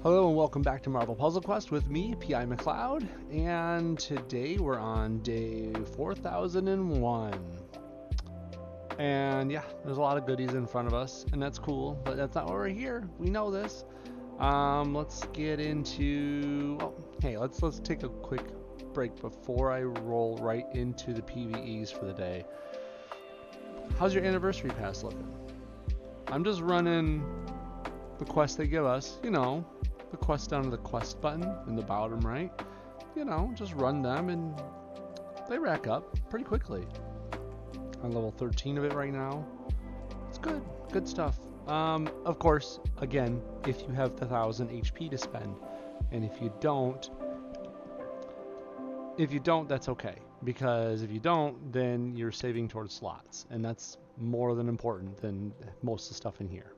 Hello and welcome back to Marvel Puzzle Quest with me, P.I. McLeod, and today we're on day 4001. And yeah, there's a lot of goodies in front of us, and that's cool, but that's not why we're here. We know this. Let's get into... Oh, hey, let's take a quick break before I roll right into the PvEs for the day. How's your anniversary pass looking? I'm just running the quests they give us, you know, the quest down to the quest button in the bottom right. You know, just run them and they rack up pretty quickly. I'm level 13 of it right now. It's good stuff. Of course, again, if you have the 1000 HP to spend, and if you don't, that's okay, because if you don't, then you're saving towards slots, and that's more than important than most of the stuff in here.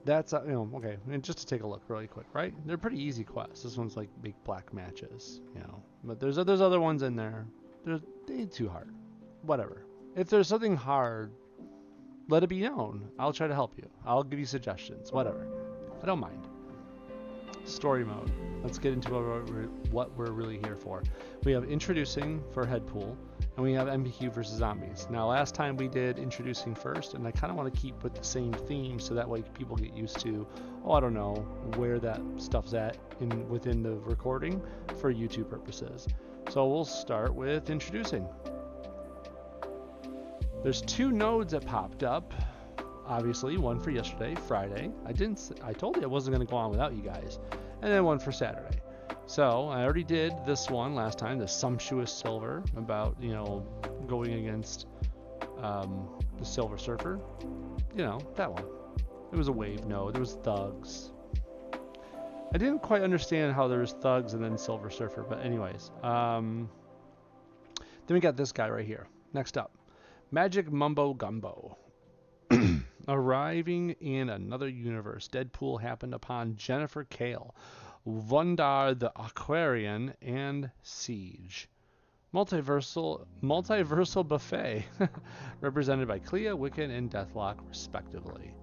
That's okay. And just to take a look really quick, right? They're pretty easy quests. This one's like big black matches, you know. But there's other ones in there. They ain't too hard. Whatever. If there's something hard, let it be known. I'll try to help you. I'll give you suggestions. Whatever. I don't mind. Story mode. Let's get into what we're really here for. We have introducing for Headpool, and we have MPQ versus zombies. Now, last time we did introducing first, and I kind of want to keep with the same theme so that way people get used to, I don't know, where that stuff's at within the recording for YouTube purposes. So we'll start with introducing. There's 2 nodes that popped up. Obviously, one for yesterday, Friday. I told you I wasn't going to go on without you guys. And then one for Saturday. So I already did this one last time, the Sumptuous Silver, about, you know, going against the Silver Surfer. You know, that one. It was a wave node. There was thugs. I didn't quite understand how there was thugs and then Silver Surfer, but anyways. Then we got this guy right here. Next up, Magic Mumbo Gumbo. Arriving in another universe, Deadpool happened upon Jennifer Kale, Wundar the Aquarian, and Siege. Multiversal buffet, represented by Clea, Wiccan, and Deathlock, respectively,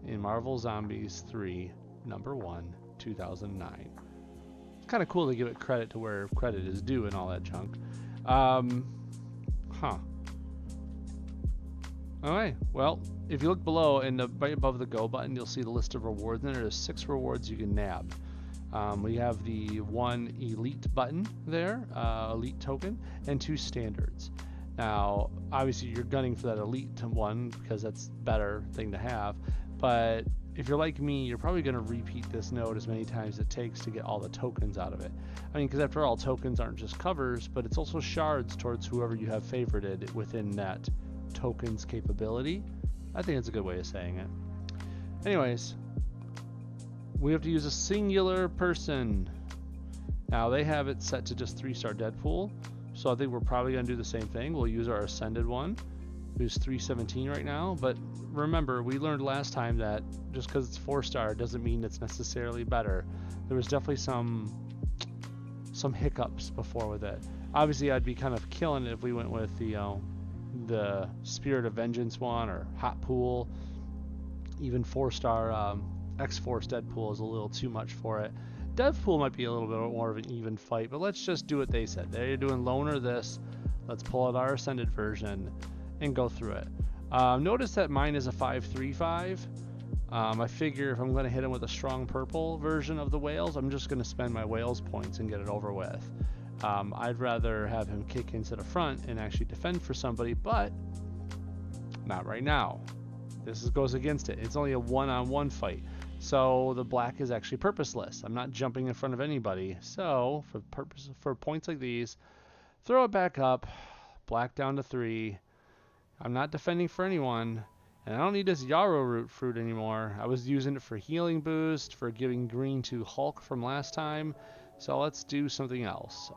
in Marvel Zombies 3, number 1, 2009. It's kind of cool to give it credit to where credit is due and all that junk. Alright, well, if you look below and right above the go button, you'll see the list of rewards, and there's 6 rewards you can nab. We have the 1 elite button there, elite token, and 2 standards. Now, obviously you're gunning for that elite one because that's a better thing to have, but if you're like me, you're probably going to repeat this node as many times as it takes to get all the tokens out of it. I mean, because after all, tokens aren't just covers, but it's also shards towards whoever you have favorited within that tokens capability. I think it's a good way of saying it. Anyways, we have to use a singular person. Now they have it set to just 3-star Deadpool, so I think we're probably going to do the same thing. We'll use our Ascended one, who's 317 right now, but remember, we learned last time that just because it's 4-star doesn't mean it's necessarily better. There was definitely some hiccups before with it. Obviously, I'd be kind of killing it if we went with the Spirit of Vengeance one, or Hot Pool. Even 4-star X-Force Deadpool is a little too much for it. Deadpool might be a little bit more of an even fight, but let's just do what they said. They're doing loner this. Let's pull out our Ascended version and go through it. Notice that mine is a 535. I figure if I'm going to hit him with a strong purple version of the whales, I'm just going to spend my whales points and get it over with. I'd rather have him kick into the front and actually defend for somebody, but not right now. This goes against it. It's only a one-on-one fight, so the black is actually purposeless. I'm not jumping in front of anybody, so for points like these, throw it back up, black down to 3. I'm not defending for anyone, and I don't need this Yarrow Root fruit anymore. I was using it for healing boost, for giving green to Hulk from last time. So let's do something else.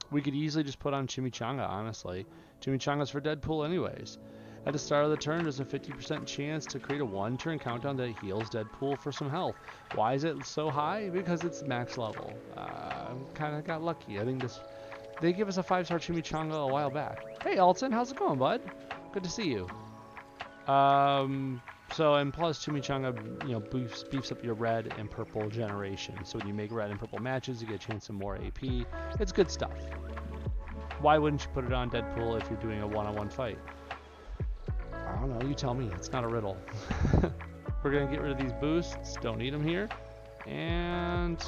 We could easily just put on Chimichanga, honestly. Chimichanga's for Deadpool anyways. At the start of the turn, there's a 50% chance to create a 1-turn countdown that heals Deadpool for some health. Why is it so high? Because it's max level. Kind of got lucky. I think they gave us a 5-star Chimichanga a while back. Hey Alton, how's it going, bud? Good to see you. So, and plus Chimichanga, you know, beefs up your red and purple generation. So when you make red and purple matches, you get a chance of more AP. It's good stuff. Why wouldn't you put it on Deadpool if you're doing a one-on-one fight? I don't know, you tell me. It's not a riddle. We're going to get rid of these boosts. Don't need them here. And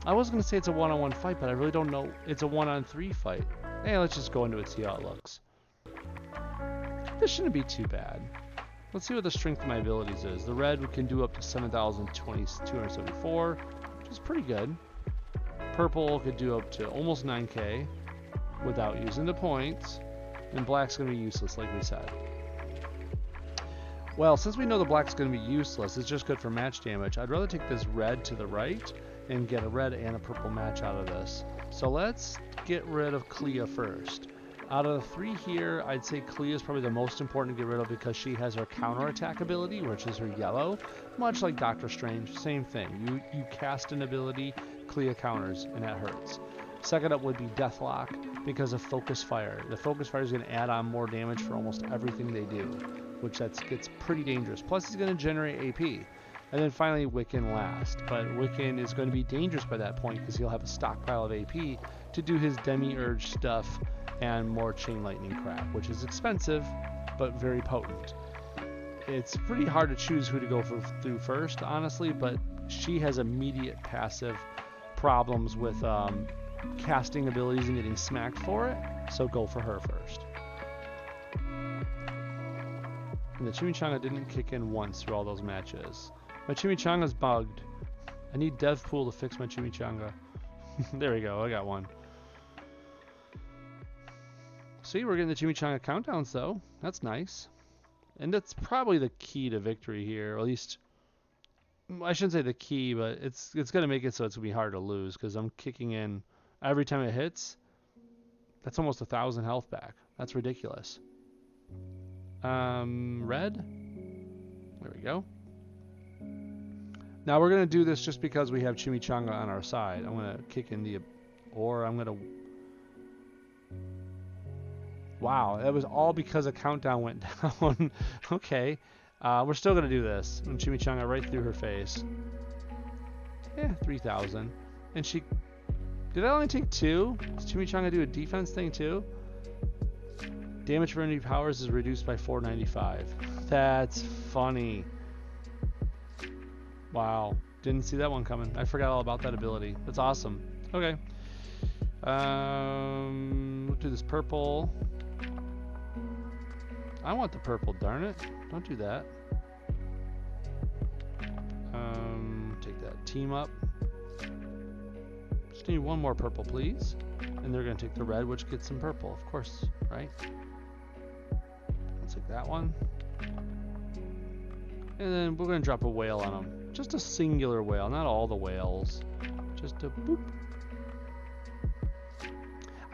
I was going to say it's a one-on-one fight, but I really don't know. It's a one-on-3 fight. Hey, let's just go into it, see how it looks. This shouldn't be too bad. Let's see what the strength of my abilities is. The red can do up to 7,274, which is pretty good. Purple could do up to almost 9k without using the points. And black's going to be useless, like we said. Well, since we know the black's going to be useless, it's just good for match damage. I'd rather take this red to the right and get a red and a purple match out of this. So let's get rid of Clea first. Out of the three here, I'd say Clea is probably the most important to get rid of because she has her counterattack ability, which is her yellow. Much like Doctor Strange, same thing. You cast an ability, Clea counters, and that hurts. Second up would be Deathlock because of Focus Fire. The Focus Fire is going to add on more damage for almost everything they do, which gets pretty dangerous. Plus, it's going to generate AP. And then finally, Wiccan last. But Wiccan is going to be dangerous by that point because he'll have a stockpile of AP to do his Demiurge stuff and more Chain Lightning crap, which is expensive, but very potent. It's pretty hard to choose who to go through first, honestly, but she has immediate passive problems with casting abilities and getting smacked for it, so go for her first. And the Chimichanga didn't kick in once through all those matches. My Chimichanga's bugged. I need Deathpool to fix my Chimichanga. There we go, I got one. See, we're getting the Chimichanga countdowns though. That's nice. And that's probably the key to victory here. Or at least, I shouldn't say the key, but it's going to make it so it's going to be hard to lose because I'm kicking in every time it hits. That's almost 1,000 health back. That's ridiculous. Red. There we go. Now we're going to do this just because we have Chimichanga on our side. I'm going to kick in the... Or I'm going to... Wow, that was all because a countdown went down. Okay. We're still going to do this. And Chimichanga right through her face. Yeah, 3,000. And she... Did I only take 2? Does Chimichanga do a defense thing too? Damage for enemy powers is reduced by 495. That's funny. Wow. Didn't see that one coming. I forgot all about that ability. That's awesome. Okay. We'll do this purple. I want the purple, darn it. Don't do that. Take that team up. Just need one more purple, please. And they're going to take the red, which gets some purple, of course, right? Let's take that one. And then we're going to drop a whale on them. Just a singular whale, not all the whales. Just a boop.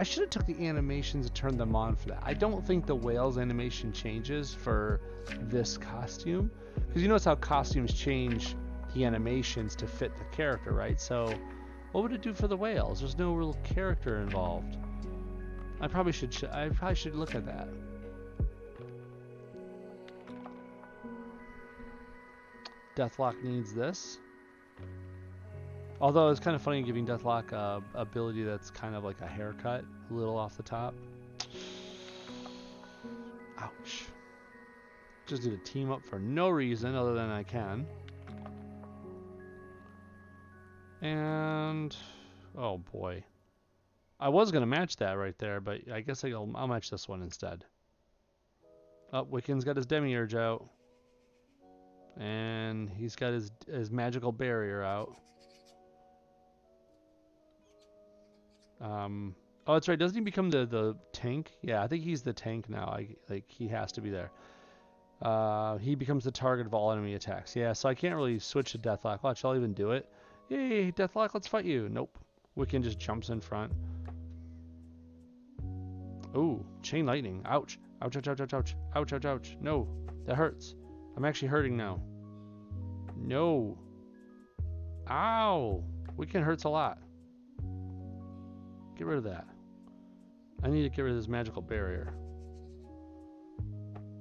I should have took the animations and turned them on for that. I don't think the whale's animation changes for this costume. Because you notice how costumes change the animations to fit the character, right? So what would it do for the whales? There's no real character involved. I probably should look at that. Deathlock needs this. Although it's kind of funny giving Deathlock a ability that's kind of like a haircut, a little off the top. Ouch. Just did a team up for no reason other than I can. And oh boy. I was going to match that right there, but I guess I'll match this one instead. Oh, Wiccan's got his Demiurge out. And he's got his magical barrier out. Oh, that's right. Doesn't he become the tank? Yeah, I think he's the tank now. He has to be there. He becomes the target of all enemy attacks. Yeah, so I can't really switch to Deathlock. Watch, I'll even do it. Yay, Deathlock, let's fight you. Nope. Wiccan just jumps in front. Ooh, Chain Lightning. Ouch. Ouch, ouch, ouch, ouch, ouch. Ouch, ouch, ouch. No, that hurts. I'm actually hurting now. No. Ow. Wiccan hurts a lot. Get rid of that. I need to get rid of this magical barrier.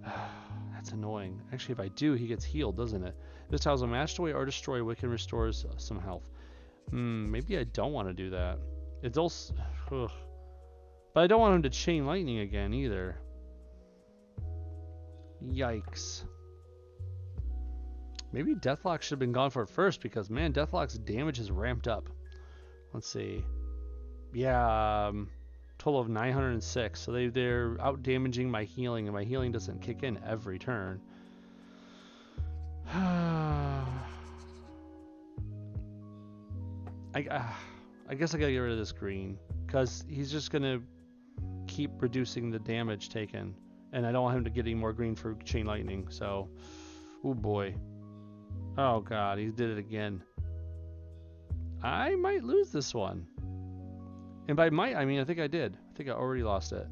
That that's annoying. Actually, if I do, he gets healed, doesn't it? This tile's a matched away or destroy. Wicked restores some health. Maybe I don't want to do that. It's also... Ugh. But I don't want him to chain lightning again, either. Yikes. Maybe Deathlock should have been gone for it first, because, man, Deathlock's damage has ramped up. Let's see. Yeah, total of 906. So they're out damaging my healing, and my healing doesn't kick in every turn. I guess I gotta get rid of this green, because he's just gonna keep reducing the damage taken, and I don't want him to get any more green for chain lightning. So, oh boy, oh god, he did it again. I might lose this one, and by might I mean I think I did. I think I already lost it.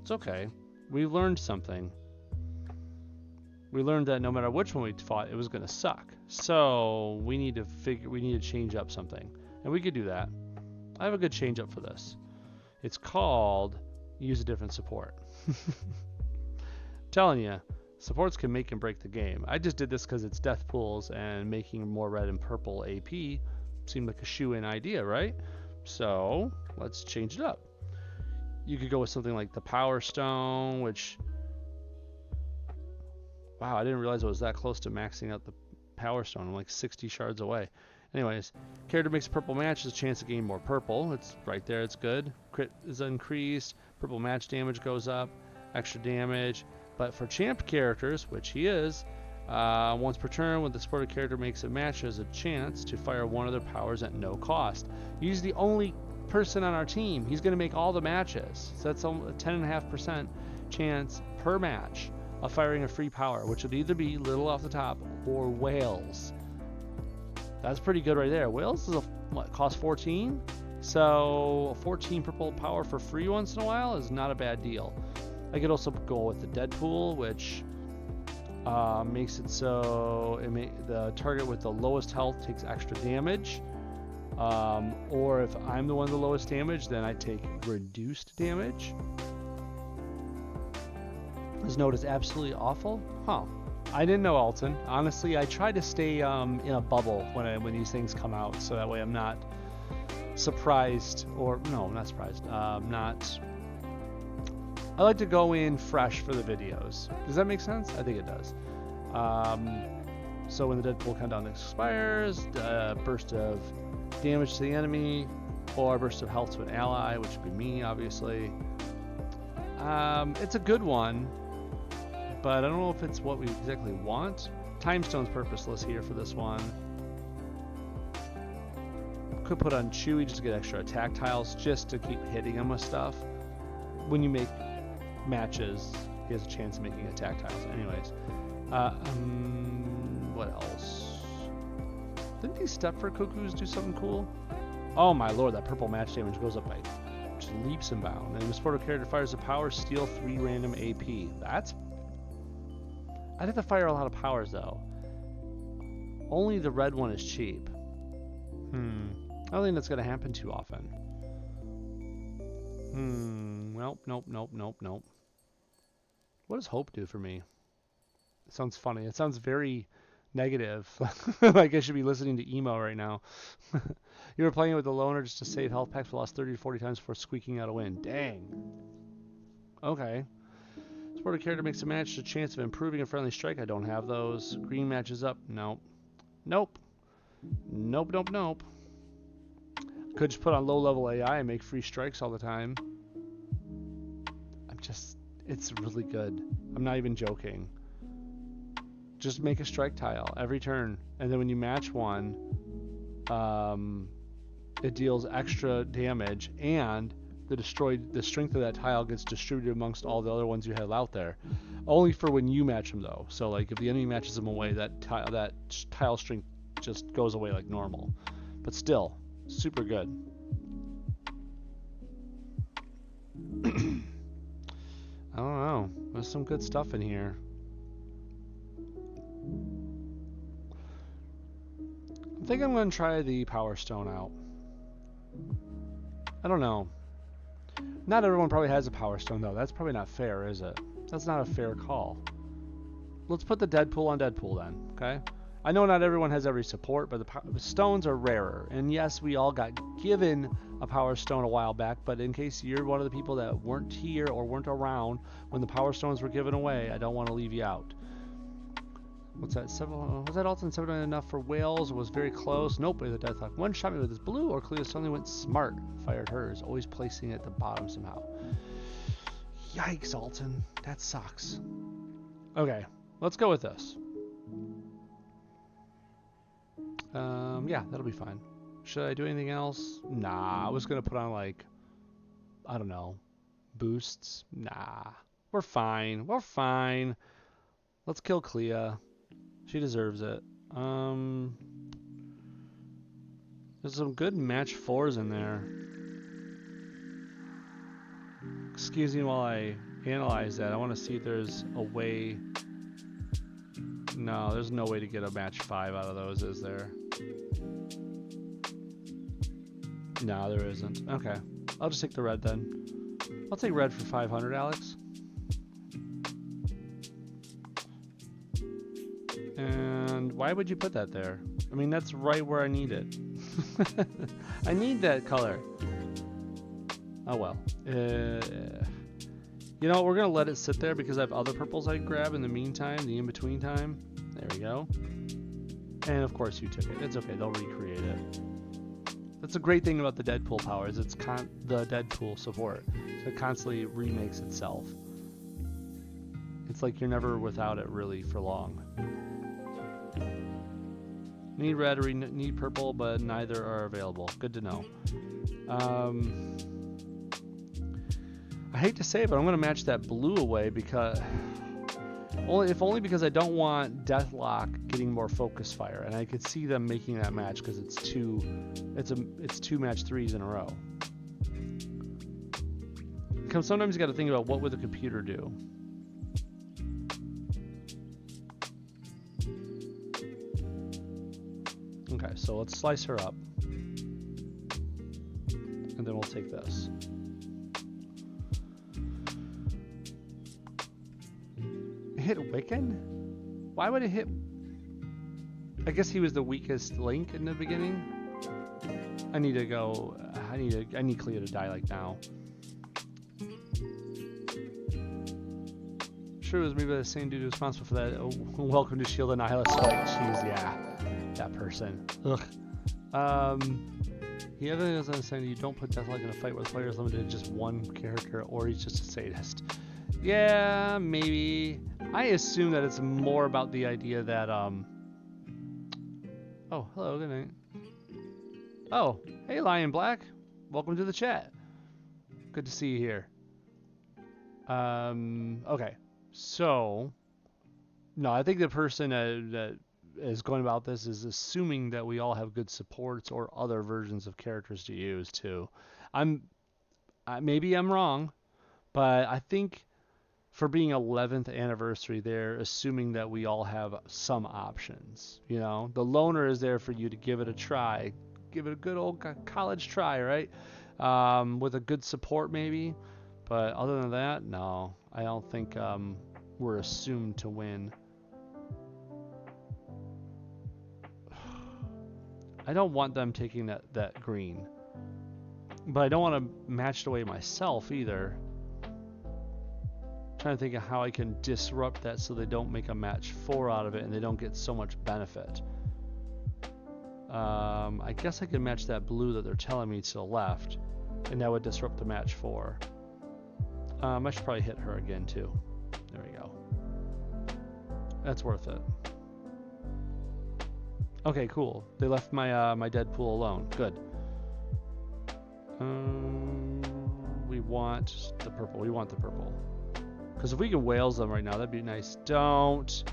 It's okay. We learned something. We learned that no matter which one we fought, it was going to suck. So we need to change up something, and we could do that. I have a good change up for this. It's called use a different support. Telling you, supports can make and break the game. I just did this because it's death pools, and making more red and purple AP seemed like a shoe-in idea, right? So let's change it up. You could go with something like the Power Stone, which, wow, I didn't realize it was that close to maxing out the Power Stone. I'm like 60 shards away. Anyways, character makes a purple match, has a chance to gain more purple. It's right there, it's good. Crit is increased, purple match damage goes up, extra damage. But for champ characters, which he is, once per turn, when the supported character makes a match, there's a chance to fire one of their powers at no cost. He's the only person on our team. He's going to make all the matches. So that's a 10.5% chance per match of firing a free power, which would either be Little off the top or Whales. That's pretty good right there. Whales is what, cost 14? So 14 purple power for free once in a while is not a bad deal. I could also go with the Deadpool, which makes it so the target with the lowest health takes extra damage. Or if I'm the one with the lowest damage, then I take reduced damage. This note is absolutely awful. Huh. I didn't know Alton. Honestly, I try to stay in a bubble when these things come out, so that way I'm not surprised, or no, not surprised. I like to go in fresh for the videos. Does that make sense? I think it does. So when the Deadpool countdown expires, burst of damage to the enemy, or burst of health to an ally, which would be me, obviously. It's a good one, but I don't know if it's what we exactly want. Time Stone's purposeless here for this one. Could put on Chewy just to get extra attack tiles, just to keep hitting him with stuff. When you make matches, he has a chance of making attack tiles. Anyways, what else? Didn't these Stepford Cuckoos do something cool? Oh my lord, that purple match damage goes up by just leaps and bounds. And the supported character fires a power, steal 3 random AP. That's... I'd have to fire a lot of powers though. Only the red one is cheap. I don't think that's gonna happen too often. Nope. What does hope do for me? It sounds funny. It sounds very negative. Like I should be listening to emo right now. You were playing with the loner just to save health packs for the last 30 to 40 times before squeaking out a win. Dang. Okay. Supported character makes a match, a chance of improving a friendly strike. I don't have those. Green matches up. Nope. Could just put on low level AI and make free strikes all the time. It's really good. I'm not even joking. Just make a strike tile every turn, and then when you match one, it deals extra damage, and the strength of that tile gets distributed amongst all the other ones you have out there. Only for when you match them though. So like if the enemy matches them away, that tile strength just goes away like normal. But still, super good. I don't know. There's some good stuff in here. I think I'm going to try the Power Stone out. I don't know. Not everyone probably has a power stone though. That's probably not fair, is it? That's not a fair call. Let's put the Deadpool on Deadpool then, okay? I know not everyone has every support, but the stones are rarer. And yes, we all got given a power stone a while back, but in case you're one of the people that weren't here or weren't around when the power stones were given away, I don't want to leave you out. What's that? Was that Alton 7 enough for whales? It was very close. Nope, the Deathlock. One shot me with his blue, or Cleo suddenly went smart. Fired hers, always placing it at the bottom somehow. Yikes, Alton. That sucks. Okay, let's go with this. Yeah, that'll be fine. Should I do anything else? Nah, I was gonna put on like, I don't know, boosts. Nah, we're fine. We're fine. Let's kill Clea. She deserves it. There's some good match 4s in there. Excuse me while I analyze that. I want to see if there's a way. No, there's no way to get a match 5 out of those, is there? No, there isn't. Okay. I'll just take the red then. I'll take red for 500, Alex. And why would you put that there? I mean, that's right where I need it. I need that color. Oh well. You know, we're going to let it sit there because I have other purples I grab in the meantime, the in-between time. There we go. And of course you took it. It's okay, they'll recreate it. That's a great thing about the Deadpool power, is it's the Deadpool support. So it constantly remakes itself. It's like you're never without it really for long. Need red or need purple, but neither are available. Good to know. I hate to say it, but I'm going to match that blue away because... only because I don't want Deathlock getting more focus fire, and I could see them making that match because it's two match 3s in a row. Because sometimes you got to think about what would the computer do. Okay, so let's slice her up, and then we'll take this. Hit Wiccan? Why would it hit? I guess he was the weakest link in the beginning. I need to go. I need Clea to die like now. Sure, it was maybe the same dude responsible for that. Oh, welcome to Shield Annihilus fight. Jeez, yeah, that person. Ugh. He evidently doesn't understand you don't put Deathlock in a fight where the player is limited to just one character, or he's just a sadist. Yeah, maybe. I assume that it's more about the idea that, oh, hello, good night. Oh, hey, Lion Black. Welcome to the chat. Good to see you here. Okay. So, no, I think the person that is going about this is assuming that we all have good supports or other versions of characters to use, too. Maybe I'm wrong, but I think... for being 11th anniversary, they're assuming that we all have some options. You know, the loner is there for you to give it a try, give it a good old college try, right? With a good support maybe, but other than that, no, I don't think we're assumed to win. I don't want them taking that green, but I don't want to match it away myself either. Trying to think of how I can disrupt that so they don't make a match 4 out of it and they don't get so much benefit. I guess I could match that blue that they're telling me to the left, and that would disrupt the match 4. I should probably hit her again too. There we go. That's worth it. Okay, cool. They left my my Deadpool alone. Good. We want the purple. We want the purple. Because if we can whales them right now, that'd be nice. Don't.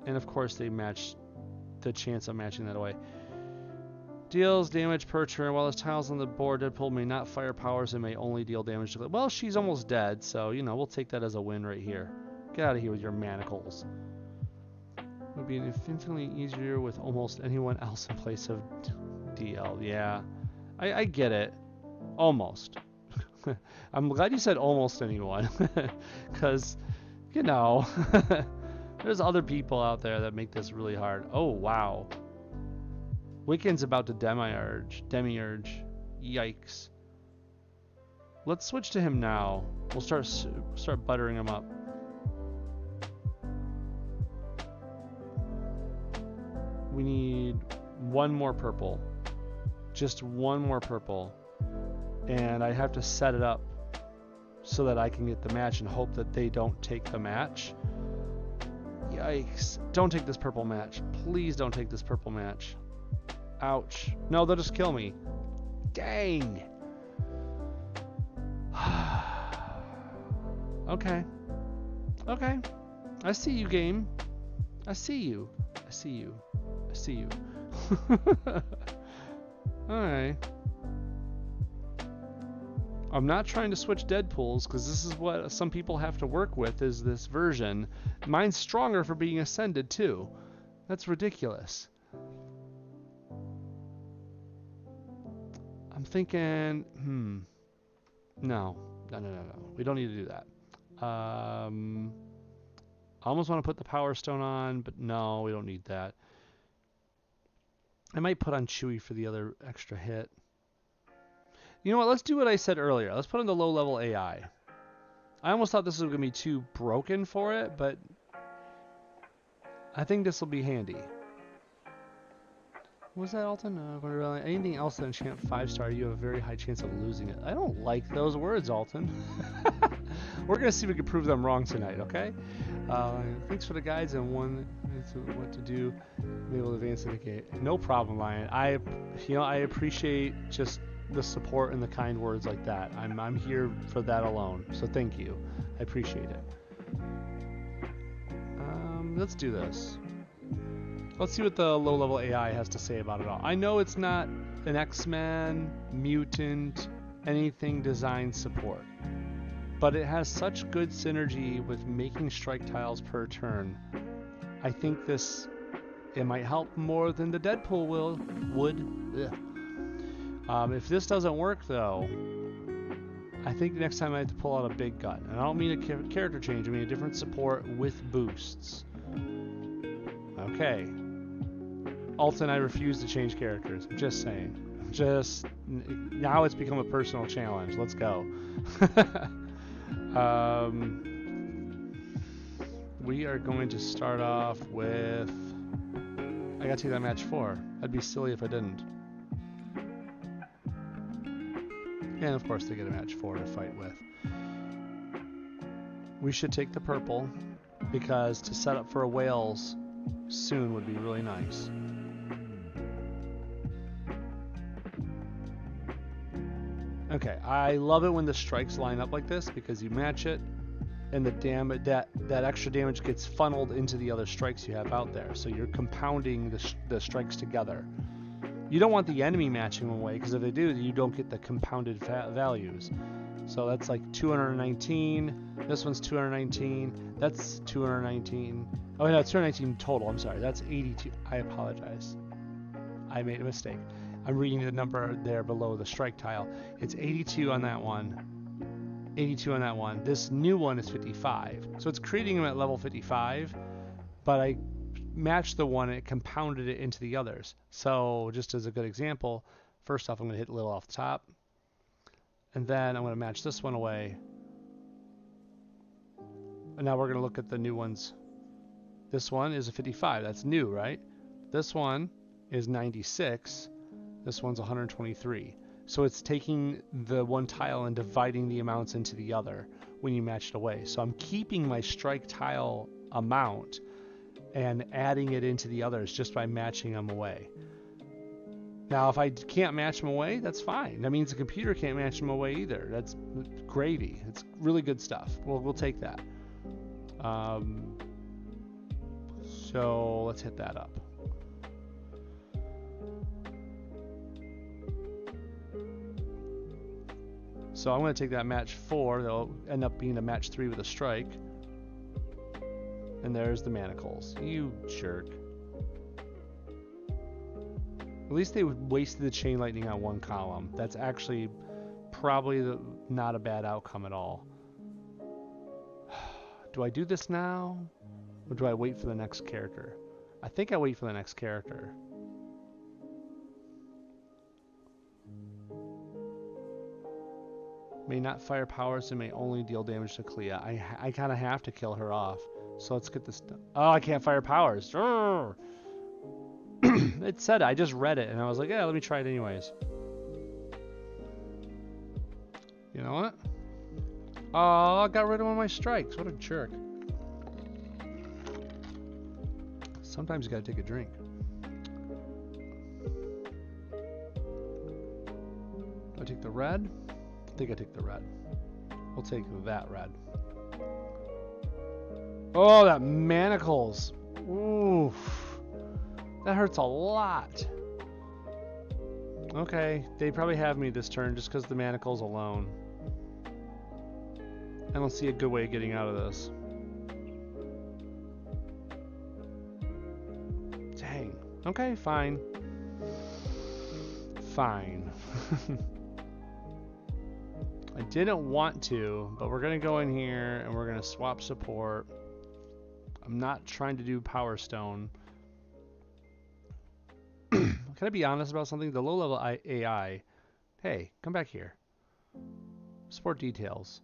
And of course they match the chance of matching that away. Deals damage per turn. While there's tiles on the board, Deadpool may not fire powers and may only deal damage to... Well, she's almost dead, so, you know, we'll take that as a win right here. Get out of here with your manacles. It would be infinitely easier with almost anyone else in place of DL. Yeah, I get it. Almost. I'm glad you said almost anyone. Because, you know, there's other people out there that make this really hard. Oh, wow. Wiccan's about to demiurge. Yikes. Let's switch to him now. We'll start buttering him up. We need one more purple. Just one more purple. And I have to set it up so that I can get the match and hope that they don't take the match. Yikes. Don't take this purple match. Please don't take this purple match. Ouch. No, they'll just kill me. Dang. Okay. Okay. I see you, game. I see you. I see you. I see you. Alright. I'm not trying to switch Deadpools because this is what some people have to work with, is this version. Mine's stronger for being ascended too. That's ridiculous. I'm thinking, no. We don't need to do that. I almost want to put the Power Stone on, but no, we don't need that. I might put on Chewy for the other extra hit. You know what? Let's do what I said earlier. Let's put on the low-level AI. I almost thought this was going to be too broken for it, but I think this will be handy. Was that Alton? Anything else that enchant 5-star, you have a very high chance of losing it. I don't like those words, Alton. We're going to see if we can prove them wrong tonight, okay? Thanks for the guides and what to do. Be able to advance the gate. No problem, Lion. I appreciate just the support and the kind words like that. I'm here for that alone. So thank you. I appreciate it. Let's do this. Let's see what the low-level AI has to say about it all. I know it's not an X-Men, mutant, anything design support, but it has such good synergy with making strike tiles per turn. I think it might help more than the Deadpool would. If this doesn't work though, I think next time I have to pull out a big gun. And I don't mean a character change, I mean a different support with boosts. Okay. Alton, I refuse to change characters. I'm just saying. Now it's become a personal challenge. Let's go. We are going to start off with... I gotta take that match 4. I'd be silly if I didn't. And of course they get a match 4 to fight with. We should take the purple, because to set up for a whales soon would be really nice. Okay, I love it when the strikes line up like this, because you match it and the damage, that extra damage gets funneled into the other strikes you have out there. So you're compounding the strikes together. You don't want the enemy matching them away, because if they do, you don't get the compounded values. So that's like 219. This one's 219. That's 219. Oh no, it's 219 total. I'm sorry. That's 82. I apologize. I made a mistake. I'm reading the number there below the strike tile. It's 82 on that one. 82 on that one. This new one is 55. So it's creating them at level 55, but I matched the one and it compounded it into the others. So just as a good example, first off I'm going to hit a little off the top. And then I'm going to match this one away. And now we're going to look at the new ones. This one is a 55. That's new, right? This one is 96. This one's 123. So it's taking the one tile and dividing the amounts into the other when you match it away. So I'm keeping my strike tile amount and adding it into the others just by matching them away. Now, if I can't match them away, that's fine. That means the computer can't match them away either. That's gravy. It's really good stuff. We'll take that. So let's hit that up. So I'm going to take that match 4. That'll end up being a match 3 with a strike. And there's the manacles. You jerk. At least they wasted the chain lightning on one column. That's actually probably not a bad outcome at all. Do I do this now? Or do I wait for the next character? I think I wait for the next character. May not fire powers and may only deal damage to Clea. I kind of have to kill her off. So let's get this done. Oh, I can't fire powers. It said it. I just read it and I was like, yeah, let me try it anyways. You know what? Oh, I got rid of one of my strikes. What a jerk. Sometimes you gotta take a drink. Do I take the red? I think I take the red. We'll take that red. Oh, that manacles. Oof. That hurts a lot. Okay, they probably have me this turn just because the manacles alone. I don't see a good way of getting out of this. Dang. Okay, fine. Fine. I didn't want to, but we're going to go in here and we're going to swap support. I'm not trying to do Power Stone. Can I be honest about something? The low-level AI... Hey, come back here. Support details.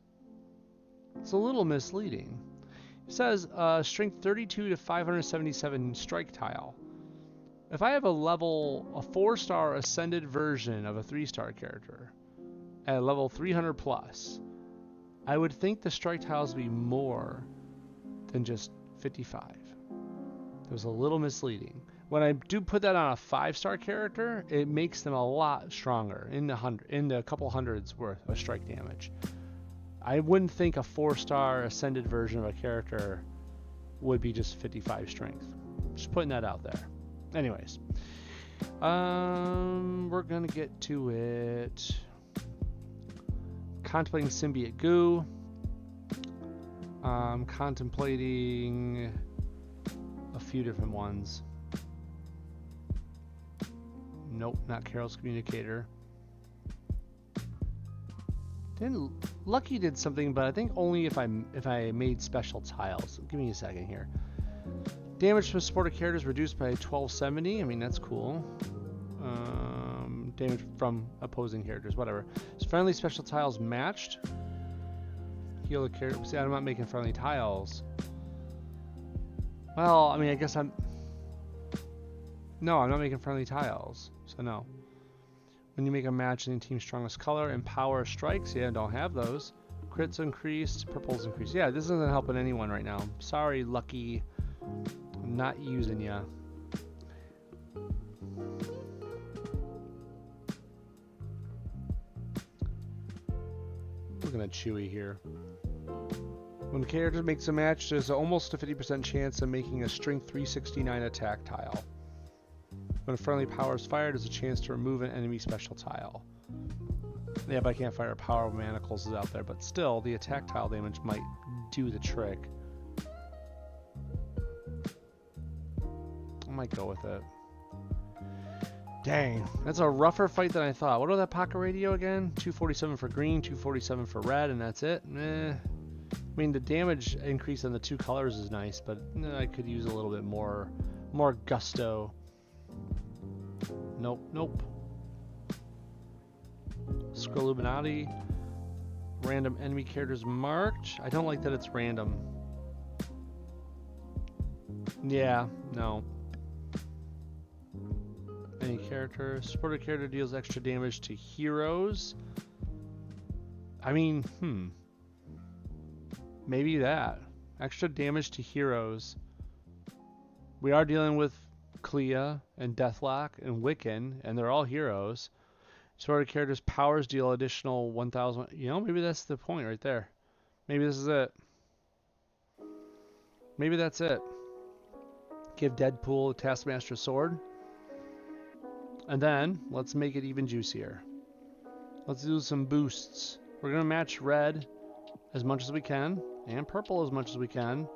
It's a little misleading. It says strength 32 to 577 strike tile. If I have a 4-star ascended version of a 3-star character at level 300 plus, I would think the strike tiles would be more than just 55. It was a little misleading. When I do put that on a 5-star character, it makes them a lot stronger, in the couple hundreds worth of strike damage. I wouldn't think a 4-star ascended version of a character would be just 55 strength. Just putting that out there. Anyways, we're gonna get to it. Contemplating symbiote goo. Contemplating a few different ones. Nope, not Carol's communicator. Lucky did something, but I think only if I made special tiles. Give me a second here. Damage from supported characters reduced by 1270. I mean, that's cool. Damage from opposing characters, whatever. Is friendly special tiles matched? Heal the character. See, I'm not making friendly tiles. Well, I mean, I guess I'm... No, I'm not making friendly tiles. So no. When you make a match in the team's strongest color and power strikes, yeah, don't have those. Crits increased, purple's increased. Yeah, this isn't helping anyone right now. Sorry, Lucky. I'm not using ya. Looking at Chewy here. When the character makes a match, there's almost a 50% chance of making a strength 369 attack tile. When a friendly power is fired, there's a chance to remove an enemy special tile. Yeah, but I can't fire power manacles is out there, but still, the attack tile damage might do the trick. I might go with it. Dang, that's a rougher fight than I thought. What was that pocket radio again? 247 for green, 247 for red, and that's it? I mean, the damage increase on the two colors is nice, but I could use a little bit more gusto. Nope, nope. Scrolluminati. Random enemy characters marked. I don't like that it's random. Yeah, no. Any character. Supported character deals extra damage to heroes. I mean, maybe that. Extra damage to heroes. We are dealing with Clea and Deathlock and Wiccan, and they're all heroes. Supported characters' powers deal additional 1,000. You know, maybe that's the point right there. Maybe this is it. Maybe that's it. Give Deadpool a Taskmaster sword. And then, let's make it even juicier. Let's do some boosts. We're going to match red as much as we can, and purple as much as we can.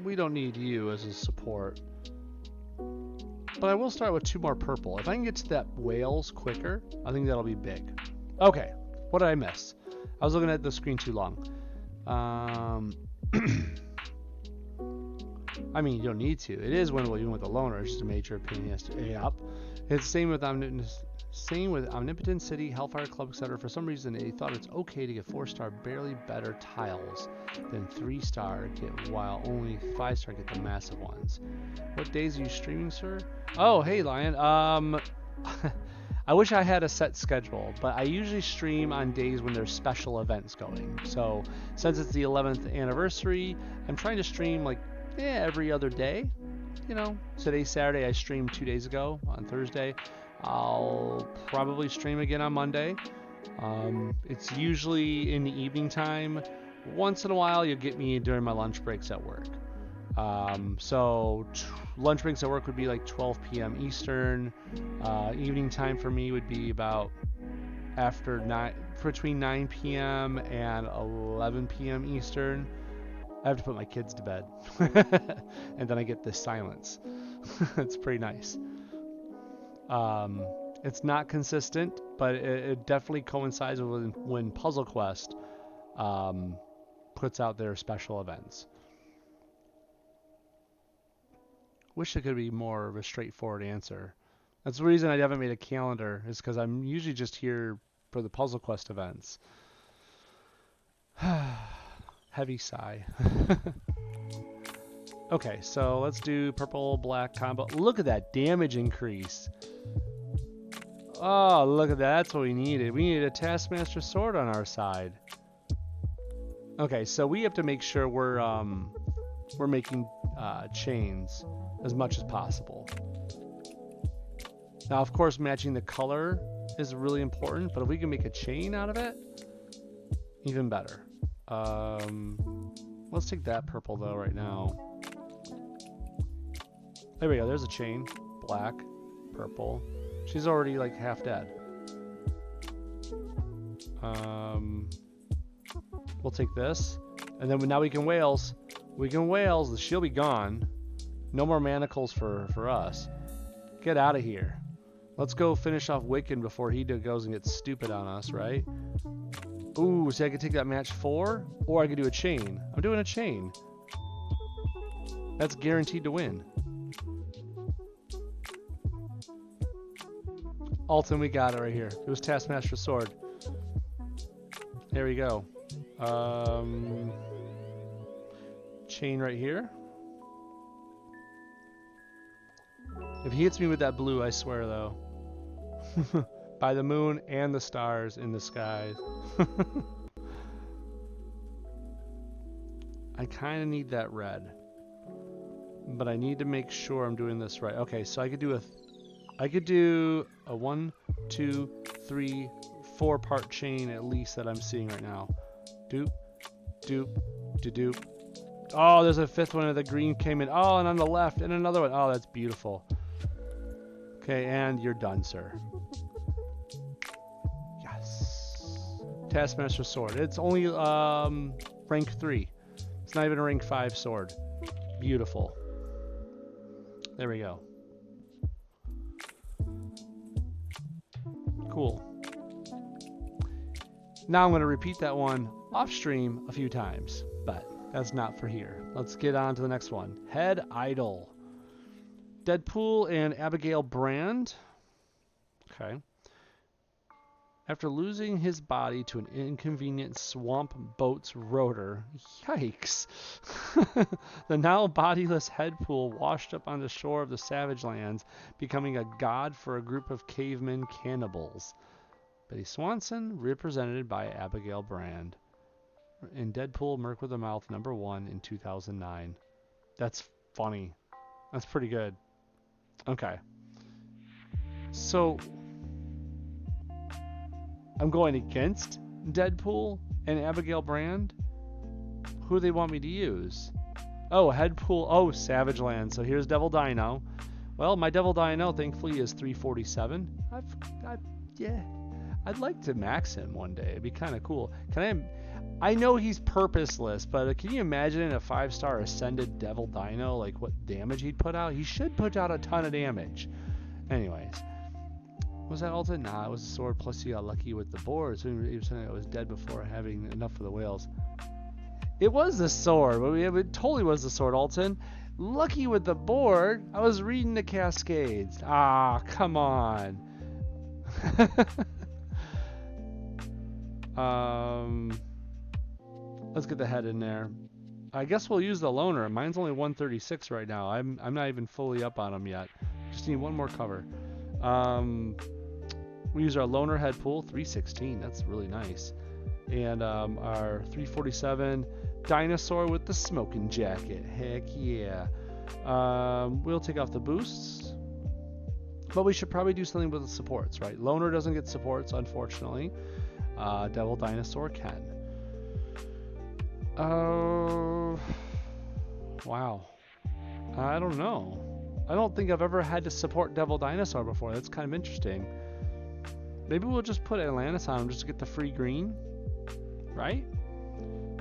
We don't need you as a support. But I will start with 2 more purple. If I can get to that whales quicker, I think that'll be big. Okay, what did I miss? I was looking at the screen too long. I mean, you don't need to. It is winnable even with a loner. It's just a major pain he has to A up. It's the same with Omnipotent City, Hellfire Club, etc. For some reason, they thought it's okay to get 4-star barely better tiles than 3-star get, while only 5-star get the massive ones. What days are you streaming, sir? Oh, hey, Lion. I wish I had a set schedule, but I usually stream on days when there's special events going. So, since it's the 11th anniversary, I'm trying to stream like every other day. You know, today's Saturday. I streamed 2 days ago on Thursday. I'll probably stream again on Monday. It's usually in the evening time. Once in a while, you'll get me during my lunch breaks at work. So lunch breaks at work would be like 12 p.m. Eastern. Evening time for me would be about between 9 p.m. and 11 p.m. Eastern. I have to put my kids to bed. And then I get this silence. It's pretty nice. It's not consistent, but it definitely coincides with when Puzzle Quest puts out their special events. Wish it could be more of a straightforward answer. That's the reason I haven't made a calendar, is because I'm usually just here for the Puzzle Quest events. Heavy sigh. Okay, so let's do purple black combo. Look at that damage increase. Oh, look at that. That's what we needed. We needed a Taskmaster sword on our side. Okay, so we have to make sure we're making chains as much as possible. Now, of course, matching the color is really important, but if we can make a chain out of it, even better. Let's take that purple though right now. There we go. There's a chain. Black, purple. She's already like half dead. We'll take this, and then now we can whales. We can whales. She'll be gone. No more manacles for us. Get out of here. Let's go finish off Wiccan before he goes and gets stupid on us, right? Ooh, see, I could take that match 4, or I could do a chain. I'm doing a chain. That's guaranteed to win. Alton, we got it right here. It was Taskmaster Sword. There we go. Chain right here. If he hits me with that blue, I swear though. By the moon and the stars in the sky. I kind of need that red. But I need to make sure I'm doing this right. Okay, so I could do a 1, 2, 3, 4 part chain at least that I'm seeing right now. Doop, doop, doop. Oh, there's a 5th one, and the green came in. Oh, and on the left, and another one. Oh, that's beautiful. Okay, and you're done, sir. Yes. Taskmaster sword. It's only rank 3. It's not even a rank 5 sword. Beautiful. There we go. Cool. Now I'm going to repeat that one off stream a few times, but that's not for here. Let's get on to the next one. Head Idol. Deadpool and Abigail Brand. Okay. After losing his body to an inconvenient swamp boat's rotor, yikes, the now bodiless Headpool washed up on the shore of the Savage Lands, becoming a god for a group of caveman cannibals. Betty Swanson, represented by Abigail Brand. In Deadpool, Merc with a Mouth, #1 in 2009. That's funny. That's pretty good. Okay. So I'm going against Deadpool and Abigail Brand. Who do they want me to use? Oh, Headpool. Oh, Savage Land. So here's Devil Dino. Well, my Devil Dino, thankfully, is 347. I'd like to max him one day. It'd be kind of cool. I know he's purposeless, but can you imagine a 5-star Ascended Devil Dino, like what damage he'd put out? He should put out a ton of damage. Anyways. Was that Alton? Nah, it was the sword, plus he got lucky with the board. So he was saying I was dead before having enough for the whales. It was the sword. It totally was the sword, Alton. Lucky with the board. I was reading the Cascades. Ah, come on. Let's get the head in there. I guess we'll use the loner. Mine's only 136 right now. I'm not even fully up on him yet. Just need one more cover. We use our loner Headpool, 316. That's really nice. And our 347 dinosaur with the smoking jacket. Heck yeah. We'll take off the boosts. But we should probably do something with the supports, right? Loner doesn't get supports, unfortunately. Devil Dinosaur can. Wow. I don't know. I don't think I've ever had to support Devil Dinosaur before. That's kind of interesting. Maybe we'll just put Atlantis on him just to get the free green. Right?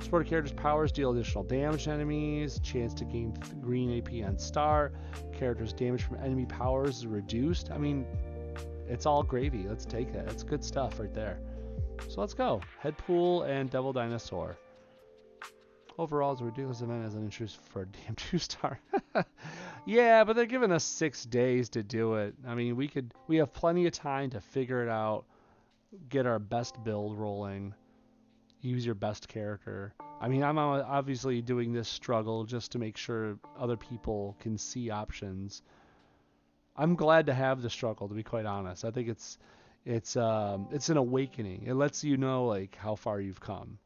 Supported characters' powers deal additional damage to enemies. Chance to gain green AP on star. Characters' damage from enemy powers is reduced. I mean, it's all gravy. Let's take it. That's good stuff right there. So let's go. Headpool and Devil Dinosaur. Overall, it's a ridiculous event as an interest for a damn 2-star. Yeah, but they're giving us 6 days to do it. I mean, we have plenty of time to figure it out, get our best build rolling, use your best character. I mean, I'm obviously doing this struggle just to make sure other people can see options. I'm glad to have the struggle, to be quite honest. I think it's an awakening. It lets you know like how far you've come.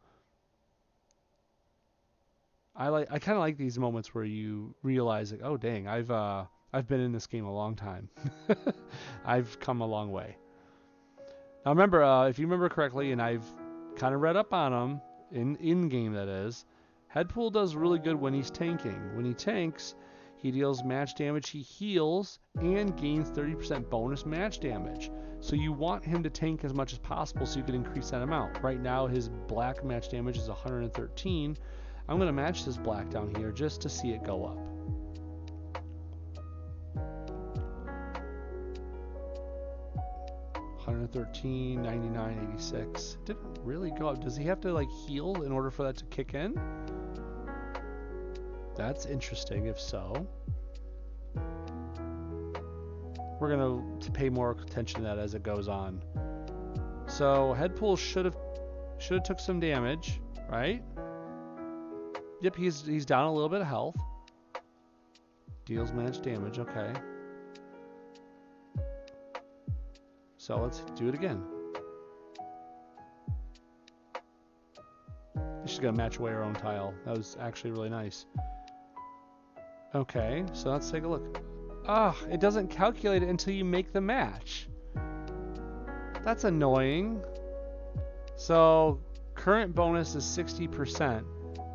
I kind of like these moments where you realize like, oh dang, I've been in this game a long time. I've come a long way. Now remember, if you remember correctly, and I've kind of read up on him in game, that is, Headpool does really good when he's tanking. When he tanks, he deals match damage, he heals, and gains 30% bonus match damage. So you want him to tank as much as possible so you can increase that amount. Right now his black match damage is 113. I'm going to match this black down here just to see it go up. $113, $99, $86. Didn't really go up. Does he have to like heal in order for that to kick in? That's interesting if so. We're going to pay more attention to that as it goes on. So Headpool should have took some damage, right? Yep, he's down a little bit of health. Deals match damage, okay. So let's do it again. She's gonna match away her own tile. That was actually really nice. Okay, so let's take a look. Ah, it doesn't calculate it until you make the match. That's annoying. So current bonus is 60%.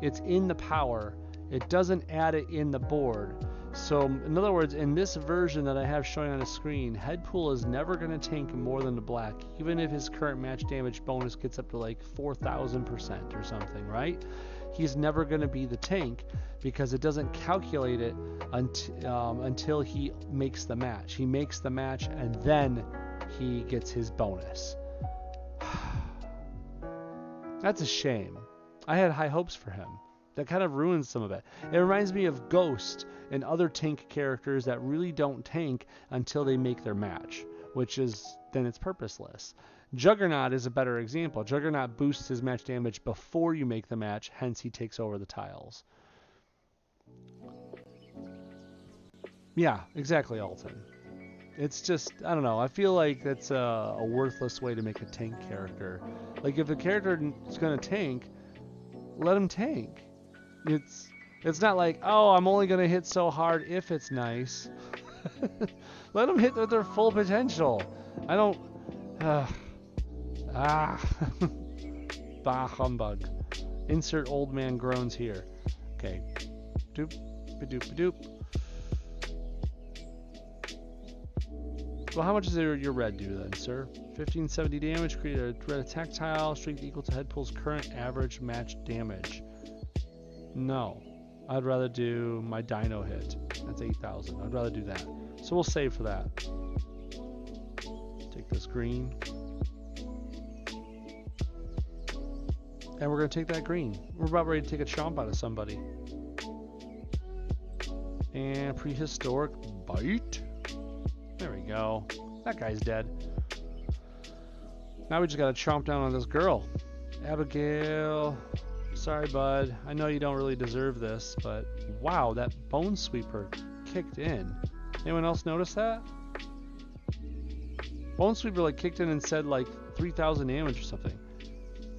It's in the power. It doesn't add it in the board. So in other words, in this version that I have showing on the screen, Headpool is never going to tank more than the black, even if his current match damage bonus gets up to like 4,000% or something, right? He's never going to be the tank because it doesn't calculate it until he makes the match. He makes the match and then he gets his bonus. That's a shame. I had high hopes for him. That kind of ruins some of it. It reminds me of Ghost and other tank characters that really don't tank until they make their match, which is, then it's purposeless. Juggernaut is a better example. Juggernaut boosts his match damage before you make the match, hence he takes over the tiles. Yeah, exactly, Alton. It's just, I don't know, I feel like that's a worthless way to make a tank character. Like, if a character is going to tank, let him tank. It's not like, oh, I'm only going to hit so hard if it's nice. Let them hit their full potential. I don't... Bah humbug. Insert old man groans here. Okay. Doop, ba-doop, ba-doop. Well, how much does your red do then, sir? 1570 damage, create a red attack tile, strength equal to Headpool's current average match damage. No. I'd rather do my dino hit. That's 8,000. I'd rather do that. So we'll save for that. Take this green. And we're going to take that green. We're about ready to take a chomp out of somebody. And prehistoric bite. There we go. That guy's dead. Now we just got to chomp down on this girl. Abigail. Sorry, bud. I know you don't really deserve this, but wow, that bone sweeper kicked in. Anyone else notice that? Bone sweeper like kicked in and said like 3,000 damage or something.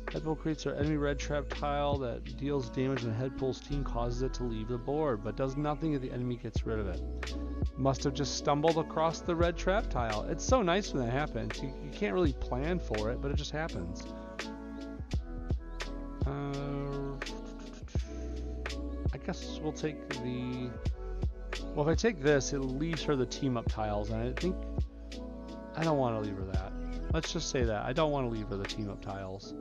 Headpool creates our enemy red trap tile that deals damage when Headpool's team causes it to leave the board, but does nothing if the enemy gets rid of it. Must have just stumbled across the red trap tile. It's so nice when that happens. You can't really plan for it, but it just happens. I guess we'll take the... Well, if I take this, it leaves her the team up tiles, and I think... I don't want to leave her that. Let's just say that. I don't want to leave her the team up tiles.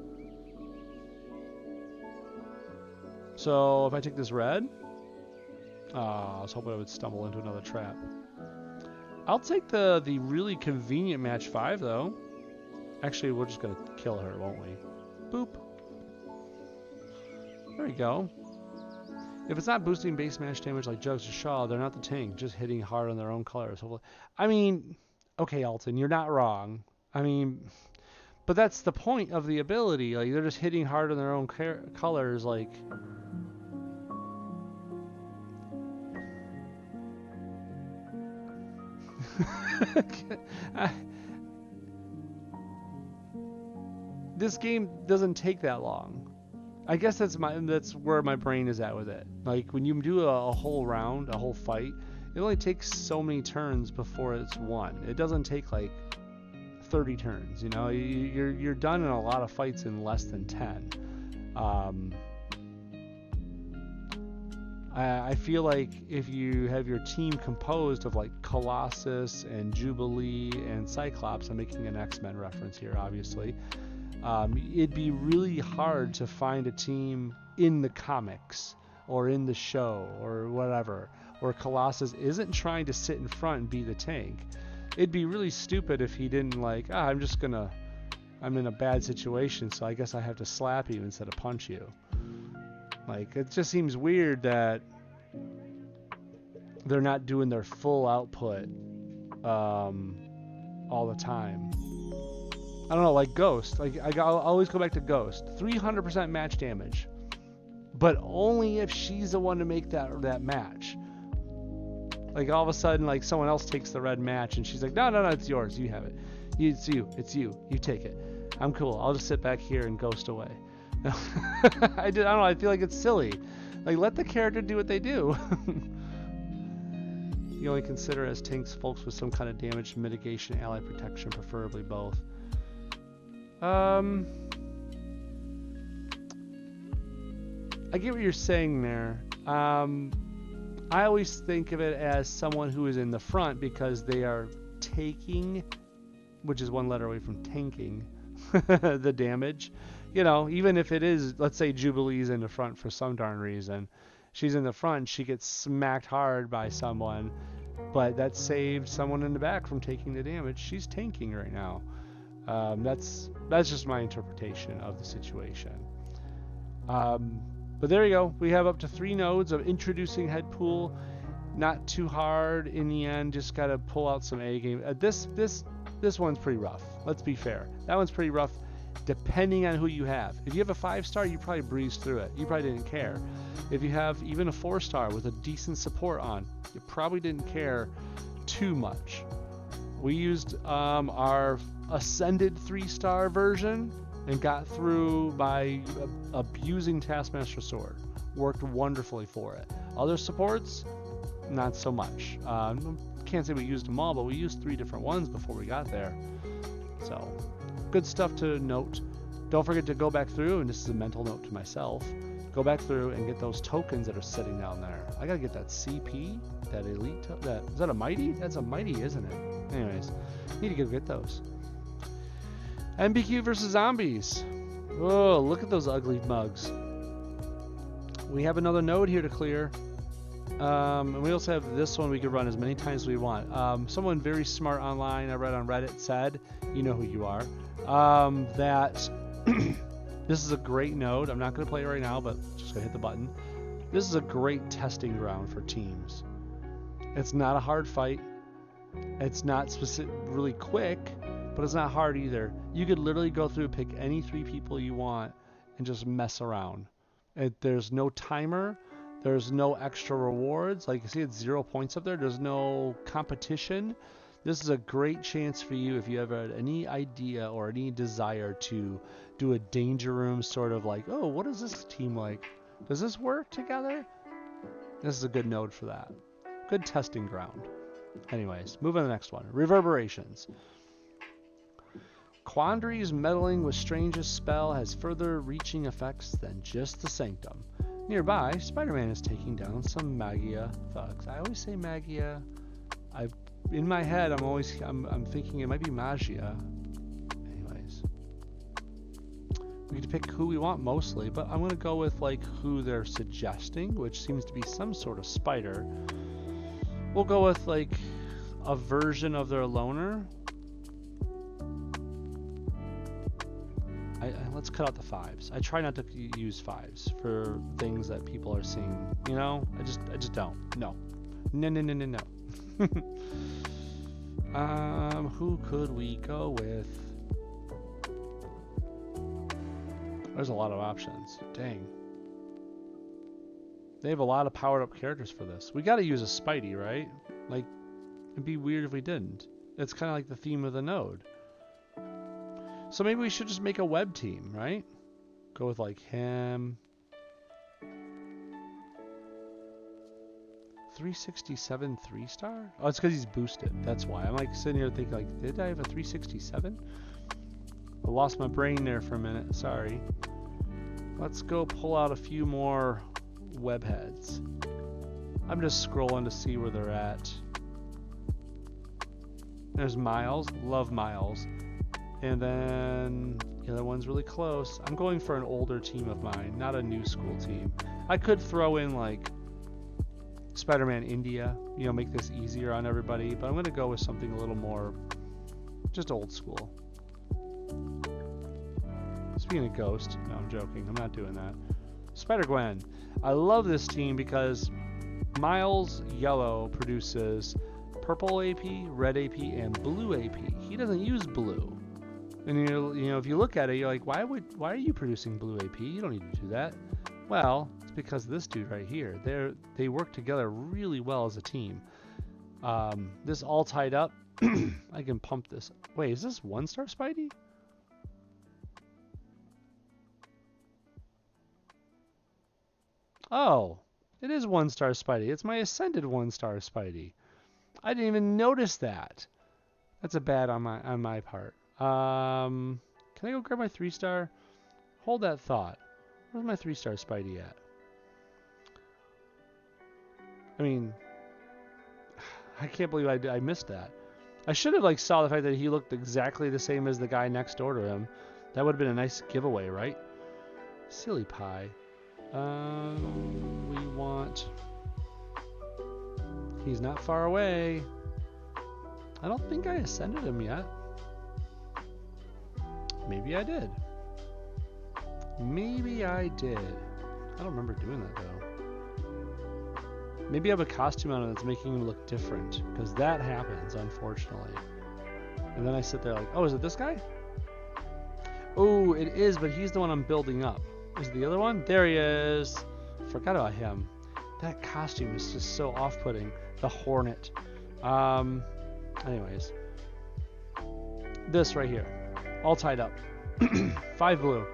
So, if I take this red... I was hoping I would stumble into another trap. I'll take the really convenient match 5, though. Actually, we're just going to kill her, won't we? Boop. There we go. If it's not boosting base match damage like Jugs or Shaw, they're not the tank, just hitting hard on their own colors. I mean, okay, Alton, you're not wrong. I mean, but that's the point of the ability. Like, they're just hitting hard on their own colors, like... This game doesn't take that long. I guess that's where my brain is at with it. Like when you do a whole round, a whole fight, it only takes so many turns before it's won. It doesn't take like 30 turns. You know, you're done in a lot of fights in less than 10. I feel like if you have your team composed of like Colossus and Jubilee and Cyclops, I'm making an X-Men reference here, obviously. It'd be really hard to find a team in the comics or in the show or whatever where Colossus isn't trying to sit in front and be the tank. It'd be really stupid if he didn't like, I'm in a bad situation, so I guess I have to slap you instead of punch you. Like, it just seems weird that they're not doing their full output all the time. I don't know, like Ghost. Like I'll always go back to Ghost. 300% match damage, but only if she's the one to make that match. Like all of a sudden, like someone else takes the red match, and she's like, no, it's yours. You have it. It's you. You take it. I'm cool. I'll just sit back here and ghost away. I don't know. I feel like it's silly. Like let the character do what they do. You only consider as tanks folks with some kind of damage mitigation, ally protection, preferably both. I get what you're saying there. I always think of it as someone who is in the front because they are taking, which is one letter away from tanking, the damage. You know, even if it is, let's say Jubilee's in the front for some darn reason. She's in the front, she gets smacked hard by someone, but that saved someone in the back from taking the damage. She's tanking right now. That's just my interpretation of the situation. But there you go. We have up to 3 nodes of introducing Headpool. Not too hard in the end. Just got to pull out some A game. This one's pretty rough. Let's be fair. That one's pretty rough depending on who you have. If you have a 5-star, you probably breezed through it. You probably didn't care. If you have even a 4-star with a decent support on, you probably didn't care too much. We used our Ascended 3-star version and got through by abusing Taskmaster Sword. Worked wonderfully for it. Other supports, not so much. Can't say we used them all, but we used 3 different ones before we got there. So, good stuff to note. Don't forget to go back through, and this is a mental note to myself, go back through and get those tokens that are sitting down there. I gotta get that CP, that elite, is that a mighty? That's a mighty, isn't it? Anyways, need to go get those. MPQ versus zombies. Oh, look at those ugly mugs. We have another node here to clear. And we also have this one we could run as many times as we want. Someone very smart online, I read on Reddit, said, you know who you are, that this is a great node. I'm not going to play it right now, but just going to hit the button. This is a great testing ground for teams. It's not a hard fight. It's not really quick, but it's not hard either. You could literally go through, pick any 3 people you want, and just mess around. There's no timer. There's no extra rewards. Like you see, it's 0 points up there. There's no competition. This is a great chance for you if you ever had any idea or any desire to do a danger room sort of like, oh, what is this team like? Does this work together? This is a good node for that. Good testing ground. Anyways, move on to the next one. Reverberations. Quandary's meddling with Strange's spell has further reaching effects than just the Sanctum. Nearby, Spider-Man is taking down some Magia thugs. I always say Magia. In my head, I'm thinking it might be Magia. Anyways, we get to pick who we want mostly, but I'm gonna go with like who they're suggesting, which seems to be some sort of spider. We'll go with like a version of their loner. Let's cut out the 5s. I try not to use 5s for things that people are seeing. You know, I just don't. No. Who could we go with? There's a lot of options. Dang. They have a lot of powered up characters for this. We got to use a Spidey, right? Like, it'd be weird if we didn't. It's kind of like the theme of the node. So maybe we should just make a web team, right? Go with like him. 367 3-star? Oh, it's because he's boosted. That's why. I'm like sitting here thinking like, did I have a 367? I lost my brain there for a minute. Sorry. Let's go pull out a few more web heads. I'm just scrolling to see where they're at. There's Miles. Love Miles. And then the other one's really close. I'm going for an older team of mine, not a new school team. I could throw in like Spider-Man India, you know, make this easier on everybody, but I'm going to go with something a little more just old school. Speaking of Ghost, no, I'm joking. I'm not doing that. Spider-Gwen. I love this team because Miles Yellow produces purple AP, red AP, and blue AP. He doesn't use blue. And you know, if you look at it, you're like, why are you producing blue AP? You don't need to do that. Well, it's because of this dude right here. They work together really well as a team. This all tied up. I can pump this. Wait, is this 1-star Spidey? Oh, it is 1-star Spidey. It's my ascended 1-star Spidey. I didn't even notice that. That's a bad on my part. Can I go grab my 3-star? Hold that thought. Where's my 3-star Spidey at? I mean, I can't believe I missed that. I should have like saw the fact that he looked exactly the same as the guy next door to him. That would have been a nice giveaway, right? Silly pie. We want... He's not far away. I don't think I ascended him yet. Maybe I did. Maybe I did. I don't remember doing that though. Maybe I have a costume on him that's making him look different, because that happens, unfortunately. And then I sit there like, oh, is it this guy? Oh, it is, but he's the one I'm building up. Is it the other one? There he is. Forgot about him. That costume is just so off-putting. The Hornet. Anyways. This right here. All tied up. 5 blue.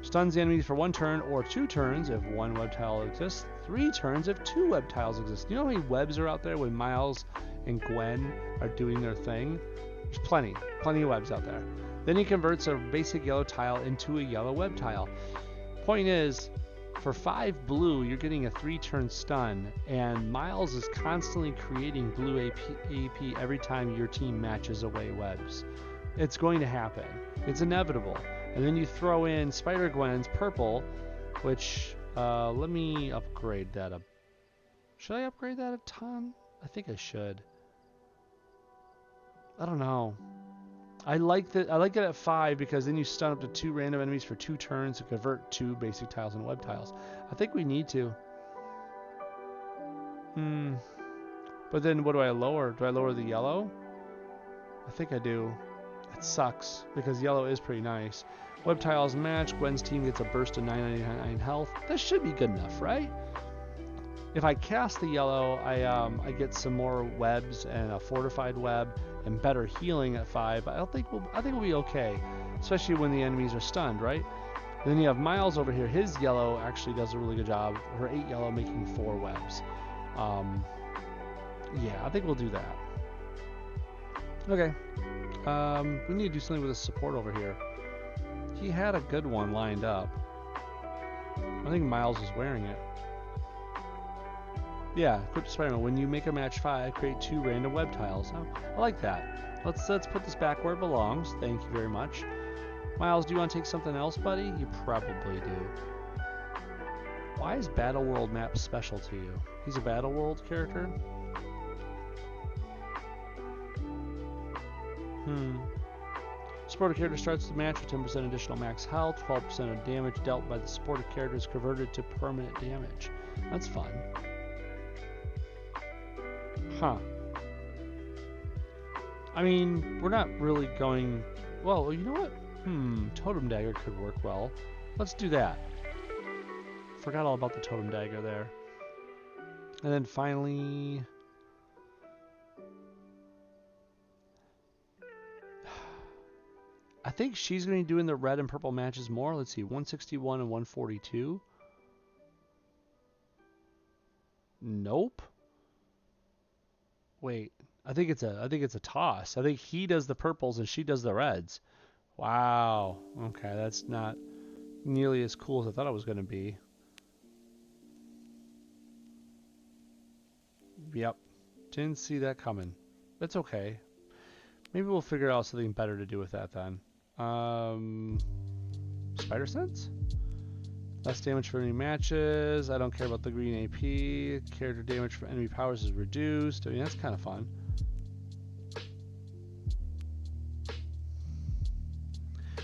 Stuns the enemies for 1 turn or 2 turns if 1 web tile exists. 3 turns if 2 web tiles exist. You know how many webs are out there when Miles and Gwen are doing their thing? There's plenty of webs out there. Then he converts a basic yellow tile into a yellow web tile. Point is, for 5 blue, you're getting a 3-turn stun, and Miles is constantly creating blue AP every time your team matches away webs. It's going to happen. It's inevitable. And then you throw in Spider-Gwen's purple, which, let me upgrade that up. Should I upgrade that a ton? I think I should. I don't know. I like it at 5 because then you stun up to 2 random enemies for 2 turns to convert 2 basic tiles and web tiles. I think we need to. But then what do I lower? Do I lower the yellow? I think I do. It sucks because yellow is pretty nice. Web tiles match. Gwen's team gets a burst of 999 health. That should be good enough, right? If I cast the yellow, I get some more webs and a fortified web and better healing at 5. I think we'll be okay, especially when the enemies are stunned, right? And then you have Miles over here. His yellow actually does a really good job. Her 8 yellow making 4 webs. Yeah, I think we'll do that. Okay. We need to do something with his support over here. He had a good one lined up. I think Miles is wearing it. Yeah, equip Spider-Man. When you make a match 5, create 2 random web tiles. Oh, I like that. Let's put this back where it belongs. Thank you very much. Miles, do you want to take something else, buddy? You probably do. Why is Battle World map special to you? He's a Battle World character? Supported character starts the match with 10% additional max health, 12% of damage dealt by the supported character is converted to permanent damage. That's fun. Huh. I mean, we're not really going... Well, you know what? Totem Dagger could work well. Let's do that. Forgot all about the Totem Dagger there. And then finally... I think she's going to be doing the red and purple matches more. Let's see, 161 and 142. Nope. Wait, I think it's a toss. I think he does the purples and she does the reds. Wow. Okay, that's not nearly as cool as I thought it was going to be. Yep. Didn't see that coming. That's okay. Maybe we'll figure out something better to do with that then. Spider Sense? Less damage for enemy matches. I don't care about the green AP. Character damage for enemy powers is reduced. I mean, that's kind of fun.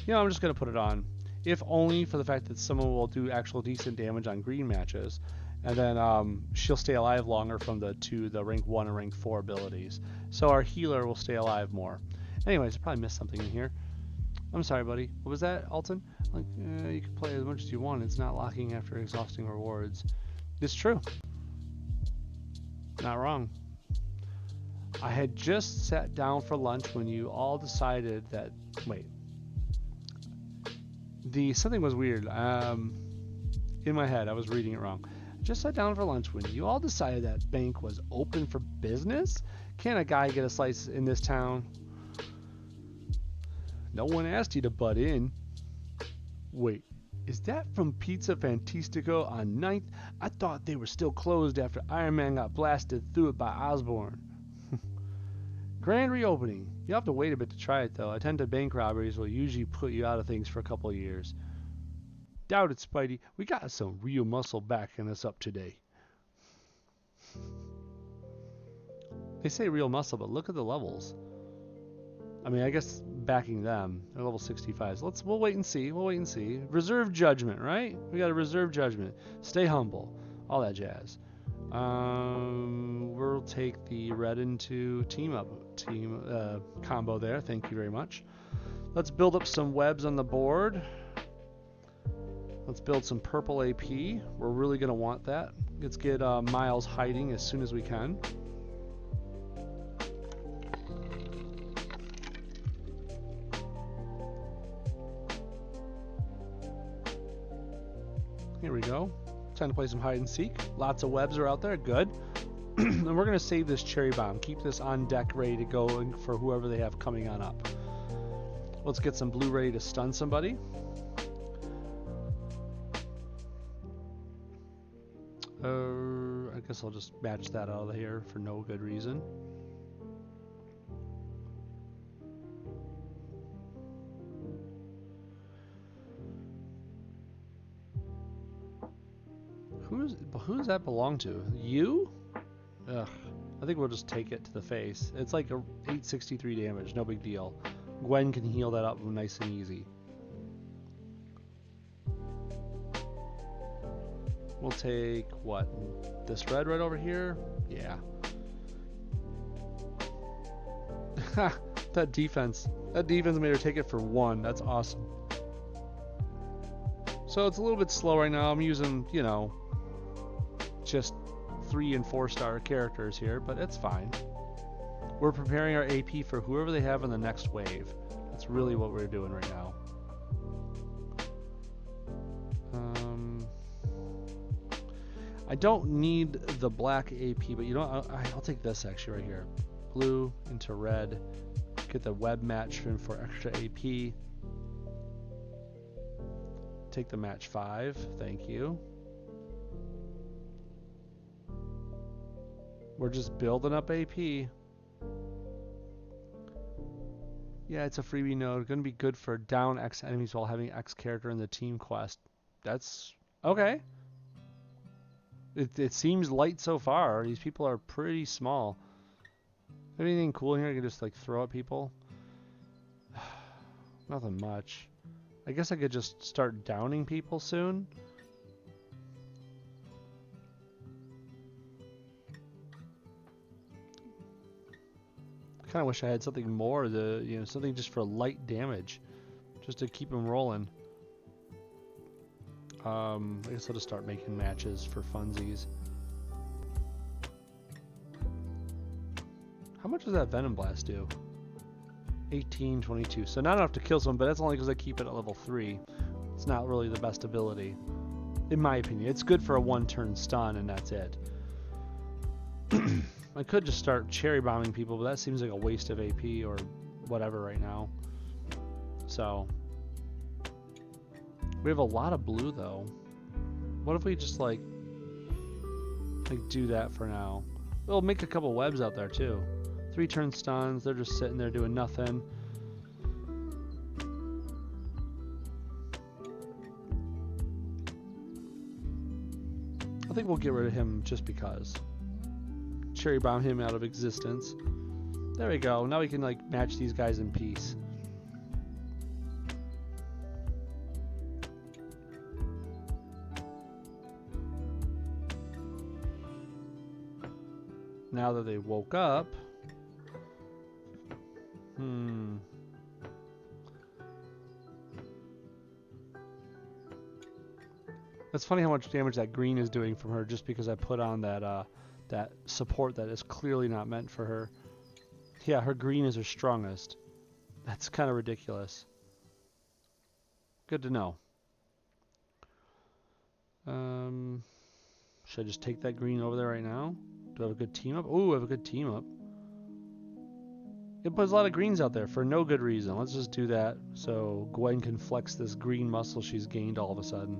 You know, I'm just going to put it on. If only for the fact that someone will do actual decent damage on green matches. And then she'll stay alive longer from the rank 1 and rank 4 abilities. So our healer will stay alive more. Anyways, I probably missed something in here. I'm sorry, buddy. What was that, Alton? Like, you can play as much as you want. It's not locking after exhausting rewards. It's true. Not wrong. I had just sat down for lunch when you all decided that... Wait. Something was weird. In my head, I was reading it wrong. I just sat down for lunch when you all decided that bank was open for business? Can a guy get a slice in this town? No one asked you to butt in. Wait, is that from Pizza Fantastico on 9th? I thought they were still closed after Iron Man got blasted through it by Osborn. Grand reopening. You'll have to wait a bit to try it though. Attempted bank robberies will usually put you out of things for a couple of years. Doubt it, Spidey. We got some real muscle backing us up today. They say real muscle, but look at the levels. I mean, I guess backing them. They're level 65. So we'll wait and see. We'll wait and see. Reserve judgment, right? We got a reserve judgment. Stay humble. All that jazz. We'll take the red into team combo there. Thank you very much. Let's build up some webs on the board. Let's build some purple AP. We're really going to want that. Let's get Miles hiding as soon as we can. Here we go. Time to play some hide and seek. Lots of webs are out there. Good. And we're going to save this cherry bomb. Keep this on deck ready to go for whoever they have coming on up. Let's get some blue ready to stun somebody. I guess I'll just match that out of here for no good reason. Who does that belong to? You? Ugh. I think we'll just take it to the face. It's like a 863 damage, no big deal. Gwen can heal that up nice and easy. We'll take, what, this red right over here? Yeah. That defense made her take it for 1. That's awesome. So it's a little bit slow right now. I'm using, you know, just 3 and 4 star characters here, but it's fine. We're preparing our AP for whoever they have in the next wave. That's really what we're doing right now. I don't need the black AP, but you know, I'll take this actually right here. Blue into red. Get the web match for extra AP. Take the match 5. Thank you. We're just building up AP. Yeah, it's a freebie node. Going to be good for down X enemies while having X character in the team quest. That's okay. It seems light so far. These people are pretty small. Anything cool in here I can just like throw at people? Nothing much. I guess I could just start downing people soon. I kind of wish I had something more, something just for light damage, just to keep them rolling. I guess I'll just start making matches for funsies. How much does that Venom Blast do? 18, 22. So not enough to kill someone, but that's only because I keep it at level 3. It's not really the best ability, in my opinion. It's good for a 1-turn stun, and that's it. I could just start cherry bombing people, but that seems like a waste of AP or whatever right now. So we have a lot of blue though. What if we just like do that for now? We'll make a couple webs out there too. 3-turn stuns, they're just sitting there doing nothing. I think we'll get rid of him just because. Cherry bomb him out of existence. There we go. Now we can like match these guys in peace. Now that they woke up, It's funny how much damage that green is doing from her just because I put on that that support that is clearly not meant for her. Yeah, her green is her strongest. That's kind of ridiculous. Good to know. Should I just take that green over there right now? Do I have a good team up? Oh, I have a good team up. It puts a lot of greens out there for no good reason. Let's just do that so Gwen can flex this green muscle she's gained all of a sudden.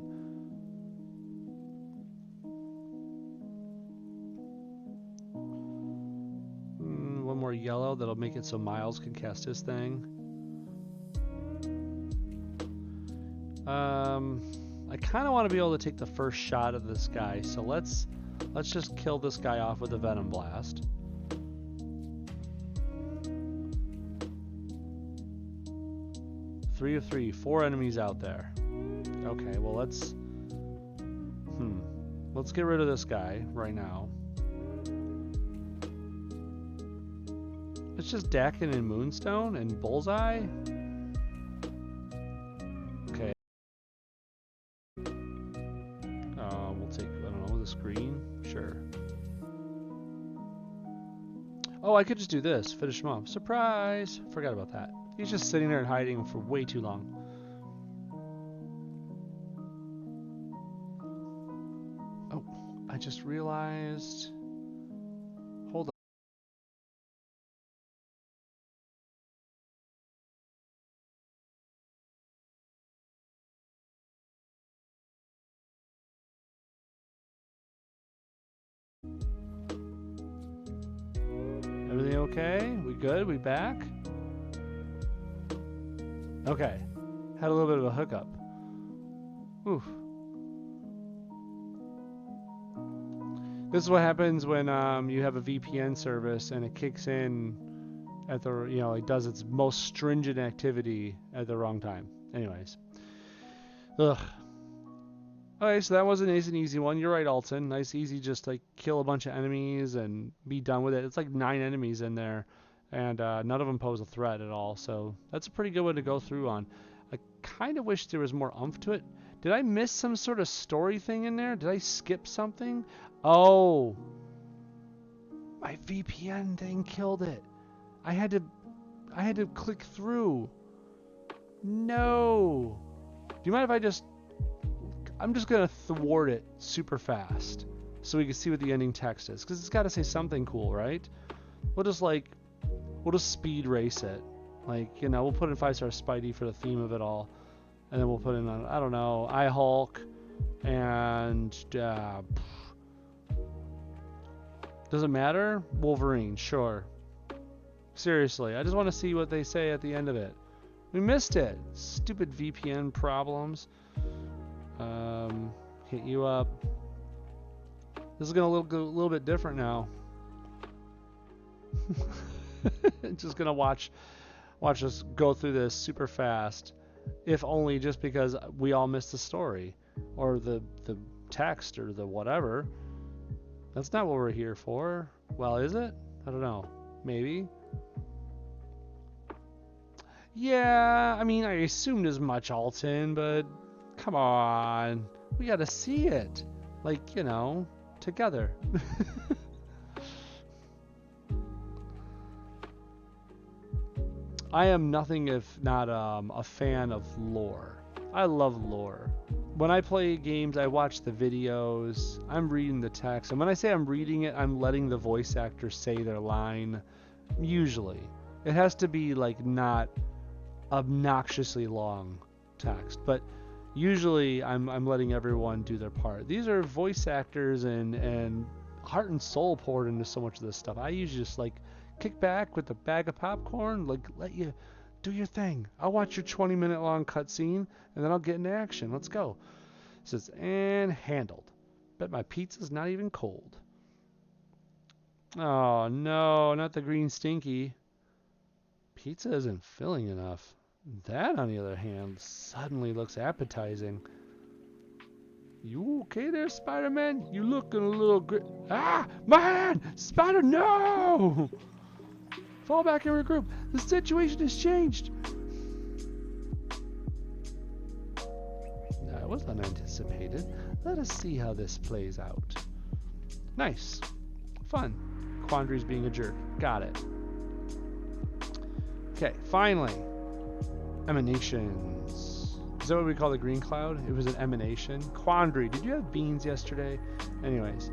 One more yellow. That'll make it so Miles can cast his thing. I kind of want to be able to take the first shot of this guy, so let's just kill this guy off with a Venom Blast. Three of 3, 4 enemies out there. Okay, well let's get rid of this guy right now. It's just Dakin and Moonstone and Bullseye. Okay. We'll take, I don't know, this green. Sure. Oh, I could just do this. Finish him off. Surprise! Forgot about that. He's just sitting there and hiding for way too long. Oh, I just realized. Hold on. Everything okay? We good? We back? Okay. Had a little bit of a hookup. Oof. This is what happens when you have a VPN service and it kicks in at the, it does its most stringent activity at the wrong time. Anyways. Ugh. Okay, so that was a nice and easy one. You're right, Alton. Nice, easy, just like kill a bunch of enemies and be done with it. It's like 9 enemies in there, and none of them pose a threat at all. So that's a pretty good one to go through on. I kind of wish there was more oomph to it. Did I miss some sort of story thing in there? Did I skip something? Oh, my VPN thing killed it. I had to click through. No. Do you mind if I just... I'm just going to thwart it super fast so we can see what the ending text is. Because it's got to say something cool, right? We'll just speed race it. Like, we'll put in 5-star Spidey for the theme of it all. And then we'll put in, I don't know, I Hulk. And, does it matter? Wolverine, sure. Seriously, I just want to see what they say at the end of it. We missed it. Stupid VPN problems. Hit you up. This is gonna look a little bit different now. Just gonna watch us go through this super fast, if only just because we all missed the story or the text or the whatever. That's not what we're here for. Well, is it? I don't know. Maybe. Yeah, I mean, I assumed as much, Alton, but come on. We gotta see it. Like, together. I am nothing if not a fan of lore. I love lore. When I play games, I watch the videos, I'm reading the text, and when I say I'm reading it, I'm letting the voice actor say their line. Usually. It has to be like not obnoxiously long text, but usually I'm letting everyone do their part. These are voice actors and heart and soul poured into so much of this stuff. I usually just like kick back with a bag of popcorn, like let you do your thing. I'll watch your 20-minute long cutscene and then I'll get into action. Let's go. It says, and handled. Bet my pizza's not even cold. Oh no, not the green stinky. Pizza isn't filling enough. That, on the other hand, suddenly looks appetizing. You okay there, Spider-Man? You looking a little Ah! My hand! Spider, no! Fall back and regroup. The situation has changed. That was unanticipated. Let us see how this plays out. Nice. Fun. Quandary's being a jerk. Got it. Okay, finally. Emanations. Is that what we call the green cloud? It was an emanation. Quandary. Did you have beans yesterday? Anyways.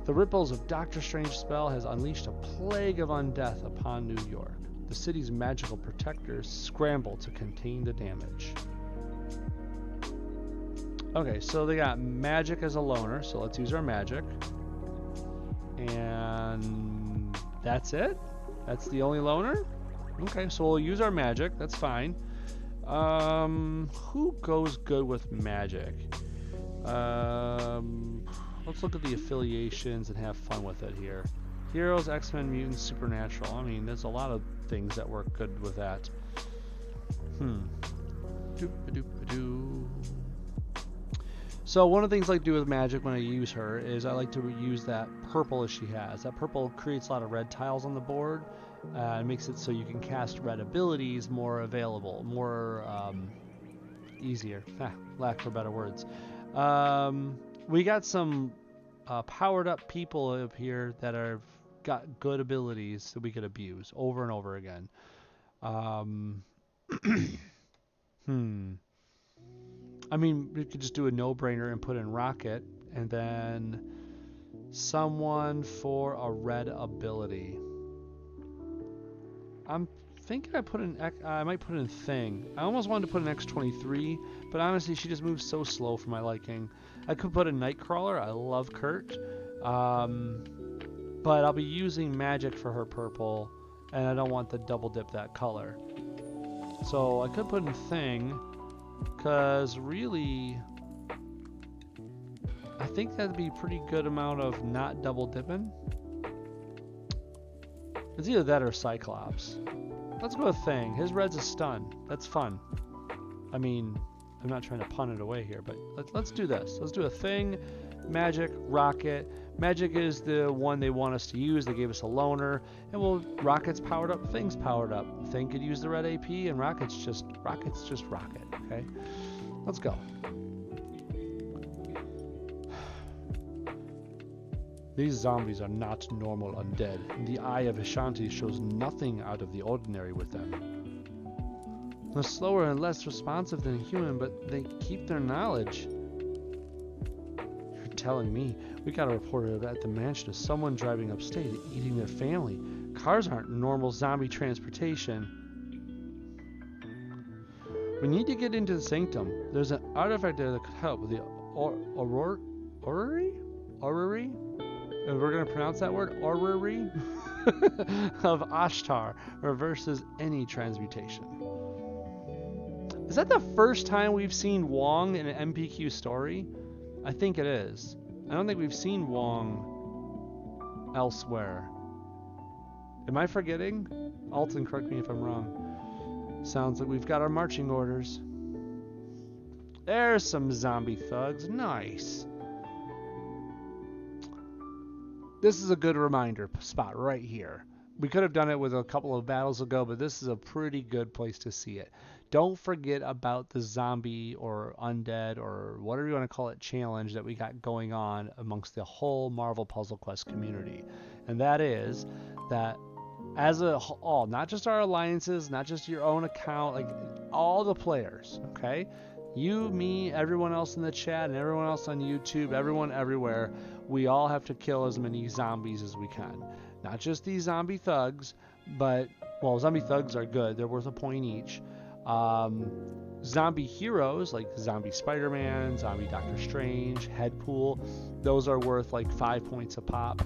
The ripples of Doctor Strange's spell has unleashed a plague of undeath upon New York. The city's magical protectors scramble to contain the damage. Okay, so they got magic as a loner, so let's use our magic. And that's it? That's the only loner? Okay, so we'll use our magic. That's fine. Who goes good with magic? Let's look at the affiliations and have fun with it here. Heroes, X-Men, Mutants, Supernatural. I mean, there's a lot of things that work good with that. So one of the things I like to do with magic when I use her is I like to use that purple as she has. That purple creates a lot of red tiles on the board. It makes it so you can cast red abilities more available, more easier. Lack for better words. We got some powered up people up here that are got good abilities that we could abuse over and over again. I mean, we could just do a no-brainer and put in Rocket, and then someone for a red ability. I'm thinking I might put in Thing. I almost wanted to put an X-23, but honestly, she just moves so slow for my liking. I could put a Nightcrawler. I love Kurt. But I'll be using magic for her purple, and I don't want to double dip that color. So I could put in Thing, because really, I think that'd be a pretty good amount of not double dipping. It's either that or Cyclops. Let's go with Thing. His red's a stun. That's fun. I mean, I'm not trying to pun it away here, but let's do this. Let's do a Thing, Magic, Rocket. Magic is the one they want us to use. They gave us a loner, and well, Rocket's powered up, Thing's powered up. Thing could use the red AP, and Rocket's just Rocket. Okay, let's go. These zombies are not normal undead. The Eye of Ashanti shows nothing out of the ordinary with them. They're slower and less responsive than a human, but they keep their knowledge. You're telling me? We got a report of at the mansion of someone driving upstate eating their family. Cars aren't normal zombie transportation. We need to get into the sanctum. There's an artifact there that could help with the orrery? And we're going to pronounce that word, orrery, of Ashtar, reverses any transmutation. Is that the first time we've seen Wong in an MPQ story? I think it is. I don't think we've seen Wong elsewhere. Am I forgetting? Alton, correct me if I'm wrong. Sounds like we've got our marching orders. There's some zombie thugs. Nice. This is a good reminder spot right here. We could have done it with a couple of battles ago, but this is a pretty good place to see it. Don't forget about the zombie or undead or whatever you want to call it challenge that we got going on amongst the whole Marvel Puzzle Quest community. And that is that as a whole, not just our alliances, not just your own account, like all the players, okay? You, me, everyone else in the chat, and everyone else on YouTube, everyone everywhere, we all have to kill as many zombies as we can. Not just these zombie thugs, but, well, zombie thugs are good. They're worth a point each. Zombie heroes, like zombie Spider-Man, zombie Doctor Strange, Headpool, those are worth like 5 points a pop.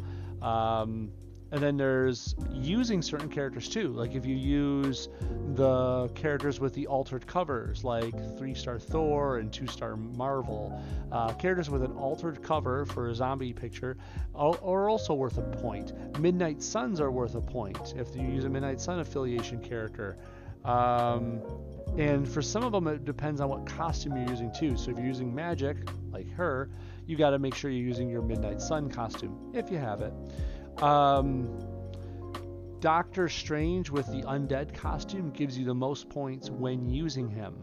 And then there's using certain characters too. Like if you use the characters with the altered covers, like 3-star Thor and 2-star Marvel, characters with an altered cover for a zombie picture are also worth a point. Midnight Suns are worth a point if you use a Midnight Sun affiliation character. And for some of them, it depends on what costume you're using too. So if you're using magic, like her, you got to make sure you're using your Midnight Sun costume if you have it. Doctor Strange with the undead costume gives you the most points when using him.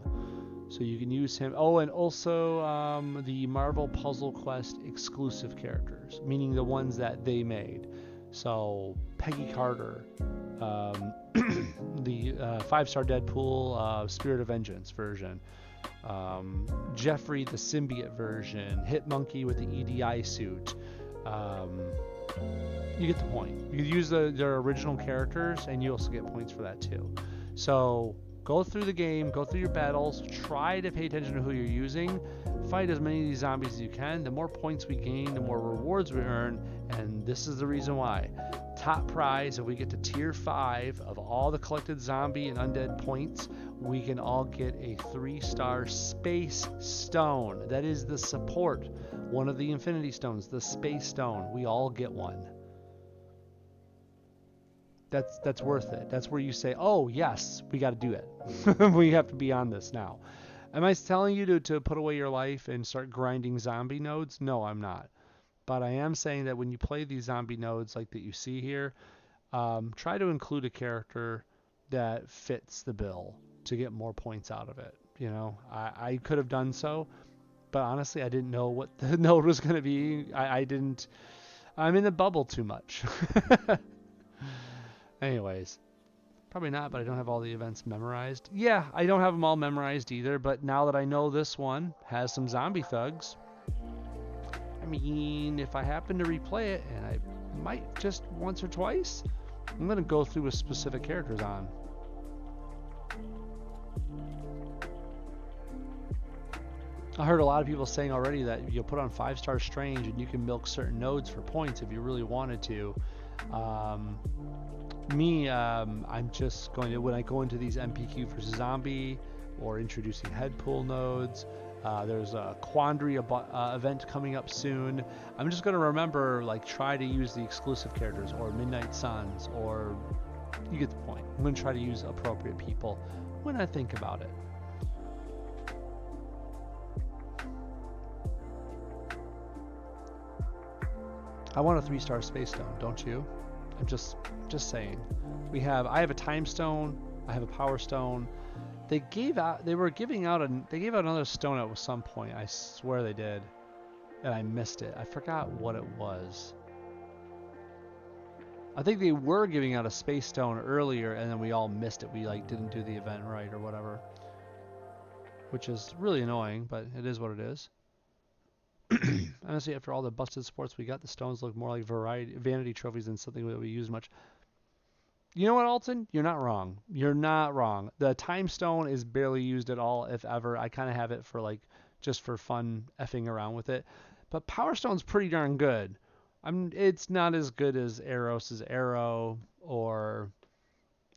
So you can use him. Oh, and also the Marvel Puzzle Quest exclusive characters, meaning the ones that they made. So Peggy Carter, the 5-star Deadpool Spirit of Vengeance version, Jeffrey the symbiote version, Hitmonkey with the EDI suit. You get the point. You can use their original characters, and you also get points for that too. So go through the game, go through your battles, try to pay attention to who you're using, fight as many of these zombies as you can. The more points we gain, the more rewards we earn, and this is the reason why. Top prize, if we get to tier 5 of all the collected zombie and undead points, we can all get a 3-star space stone. That is the support, one of the infinity stones, the space stone. We all get one. That's worth it. That's where you say, oh yes, we got to do it. We have to be on this now. Am I telling you to put away your life and start grinding zombie nodes? No, I'm not. But I am saying that when you play these zombie nodes like that you see here, try to include a character that fits the bill to get more points out of it. You know, I could have done so, but honestly, I didn't know what the node was going to be. I'm in the bubble too much. Anyways, probably not, but I don't have all the events memorized. Yeah, I don't have them all memorized either, but now that I know this one has some zombie thugs, I mean, if I happen to replay it, and I might just once or twice, I'm going to go through with specific characters on. I heard a lot of people saying already that you'll put on 5-star Strange and you can milk certain nodes for points if you really wanted to. I'm just going to, when I go into these MPQ for zombie or introducing Headpool nodes, There's a Quandary event coming up soon. I'm just gonna remember, like, try to use the exclusive characters or Midnight Suns, or you get the point. I'm gonna try to use appropriate people when I think about it. I want a 3-star space stone, don't you? I'm just saying. I have a time stone, I have a power stone. They gave out another stone at some point. I swear they did. And I missed it. I forgot what it was. I think they were giving out a space stone earlier and then we all missed it. We like didn't do the event right or whatever. Which is really annoying, but it is what it is. Honestly, after all the busted sports we got, the stones look more like vanity trophies than something that we use much. You know what, Alton? You're not wrong. You're not wrong. The time stone is barely used at all, if ever. I kind of have it for like just for fun effing around with it. But Power Stone's pretty darn good. It's not as good as Eros' Arrow or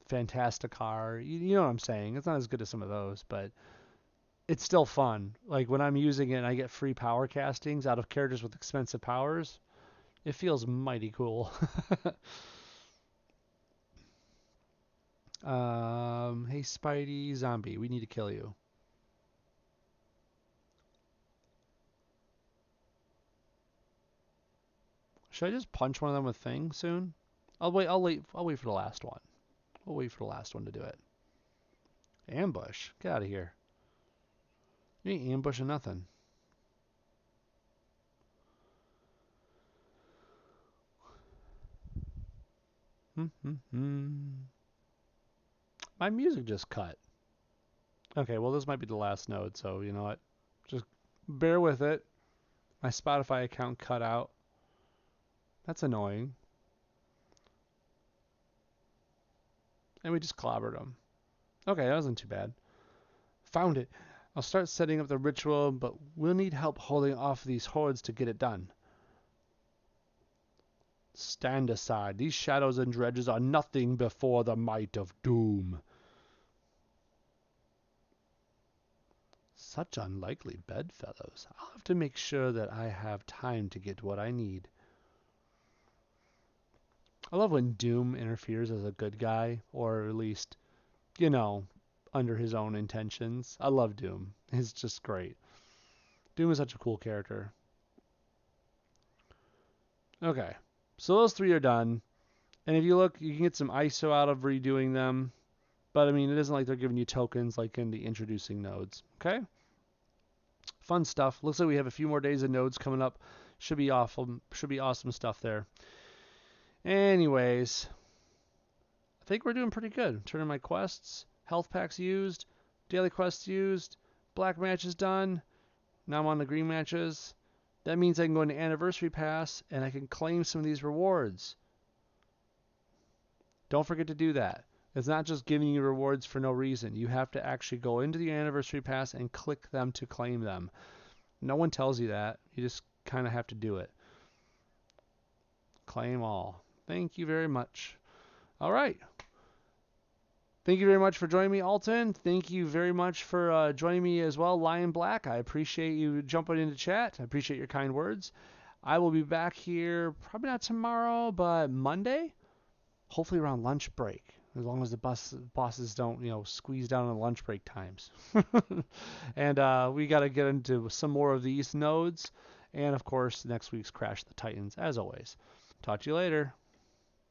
Fantasticar. You know what I'm saying? It's not as good as some of those, but it's still fun. Like when I'm using it and I get free power castings out of characters with expensive powers, it feels mighty cool. Hey Spidey Zombie, we need to kill you. Should I just punch one of them with Fang soon? I'll wait for the last one. We'll wait for the last one to do it. Ambush? Get out of here. You ain't ambushing nothing. My music just cut. Okay, well this might be the last node, so you know what? Just bear with it. My Spotify account cut out. That's annoying. And we just clobbered them. Okay, that wasn't too bad. Found it. I'll start setting up the ritual, but we'll need help holding off these hordes to get it done. Stand aside. These shadows and dredges are nothing before the might of doom. Such unlikely bedfellows. I'll have to make sure that I have time to get what I need. I love when Doom interferes as a good guy, or at least, you know, under his own intentions. I love Doom. He's just great. Doom is such a cool character. Okay, so those 3 are done. And if you look, you can get some ISO out of redoing them. But I mean, it isn't like they're giving you tokens like in the introducing nodes. Okay? Fun stuff. Looks like we have a few more days of nodes coming up. Should be awesome. Should be awesome stuff there. Anyways, I think we're doing pretty good. Turning my quests, health packs used, daily quests used, black matches done. Now I'm on the green matches. That means I can go into Anniversary Pass and I can claim some of these rewards. Don't forget to do that. It's not just giving you rewards for no reason. You have to actually go into the Anniversary Pass and click them to claim them. No one tells you that. You just kind of have to do it. Claim all. Thank you very much. All right. Thank you very much for joining me, Alton. Thank you very much for joining me as well, Lion Black. I appreciate you jumping into chat. I appreciate your kind words. I will be back here probably not tomorrow, but Monday. Hopefully around lunch break, as long as the bosses don't, squeeze down on lunch break times. And we got to get into some more of these nodes. And, of course, next week's Crash the Titans, as always. Talk to you later.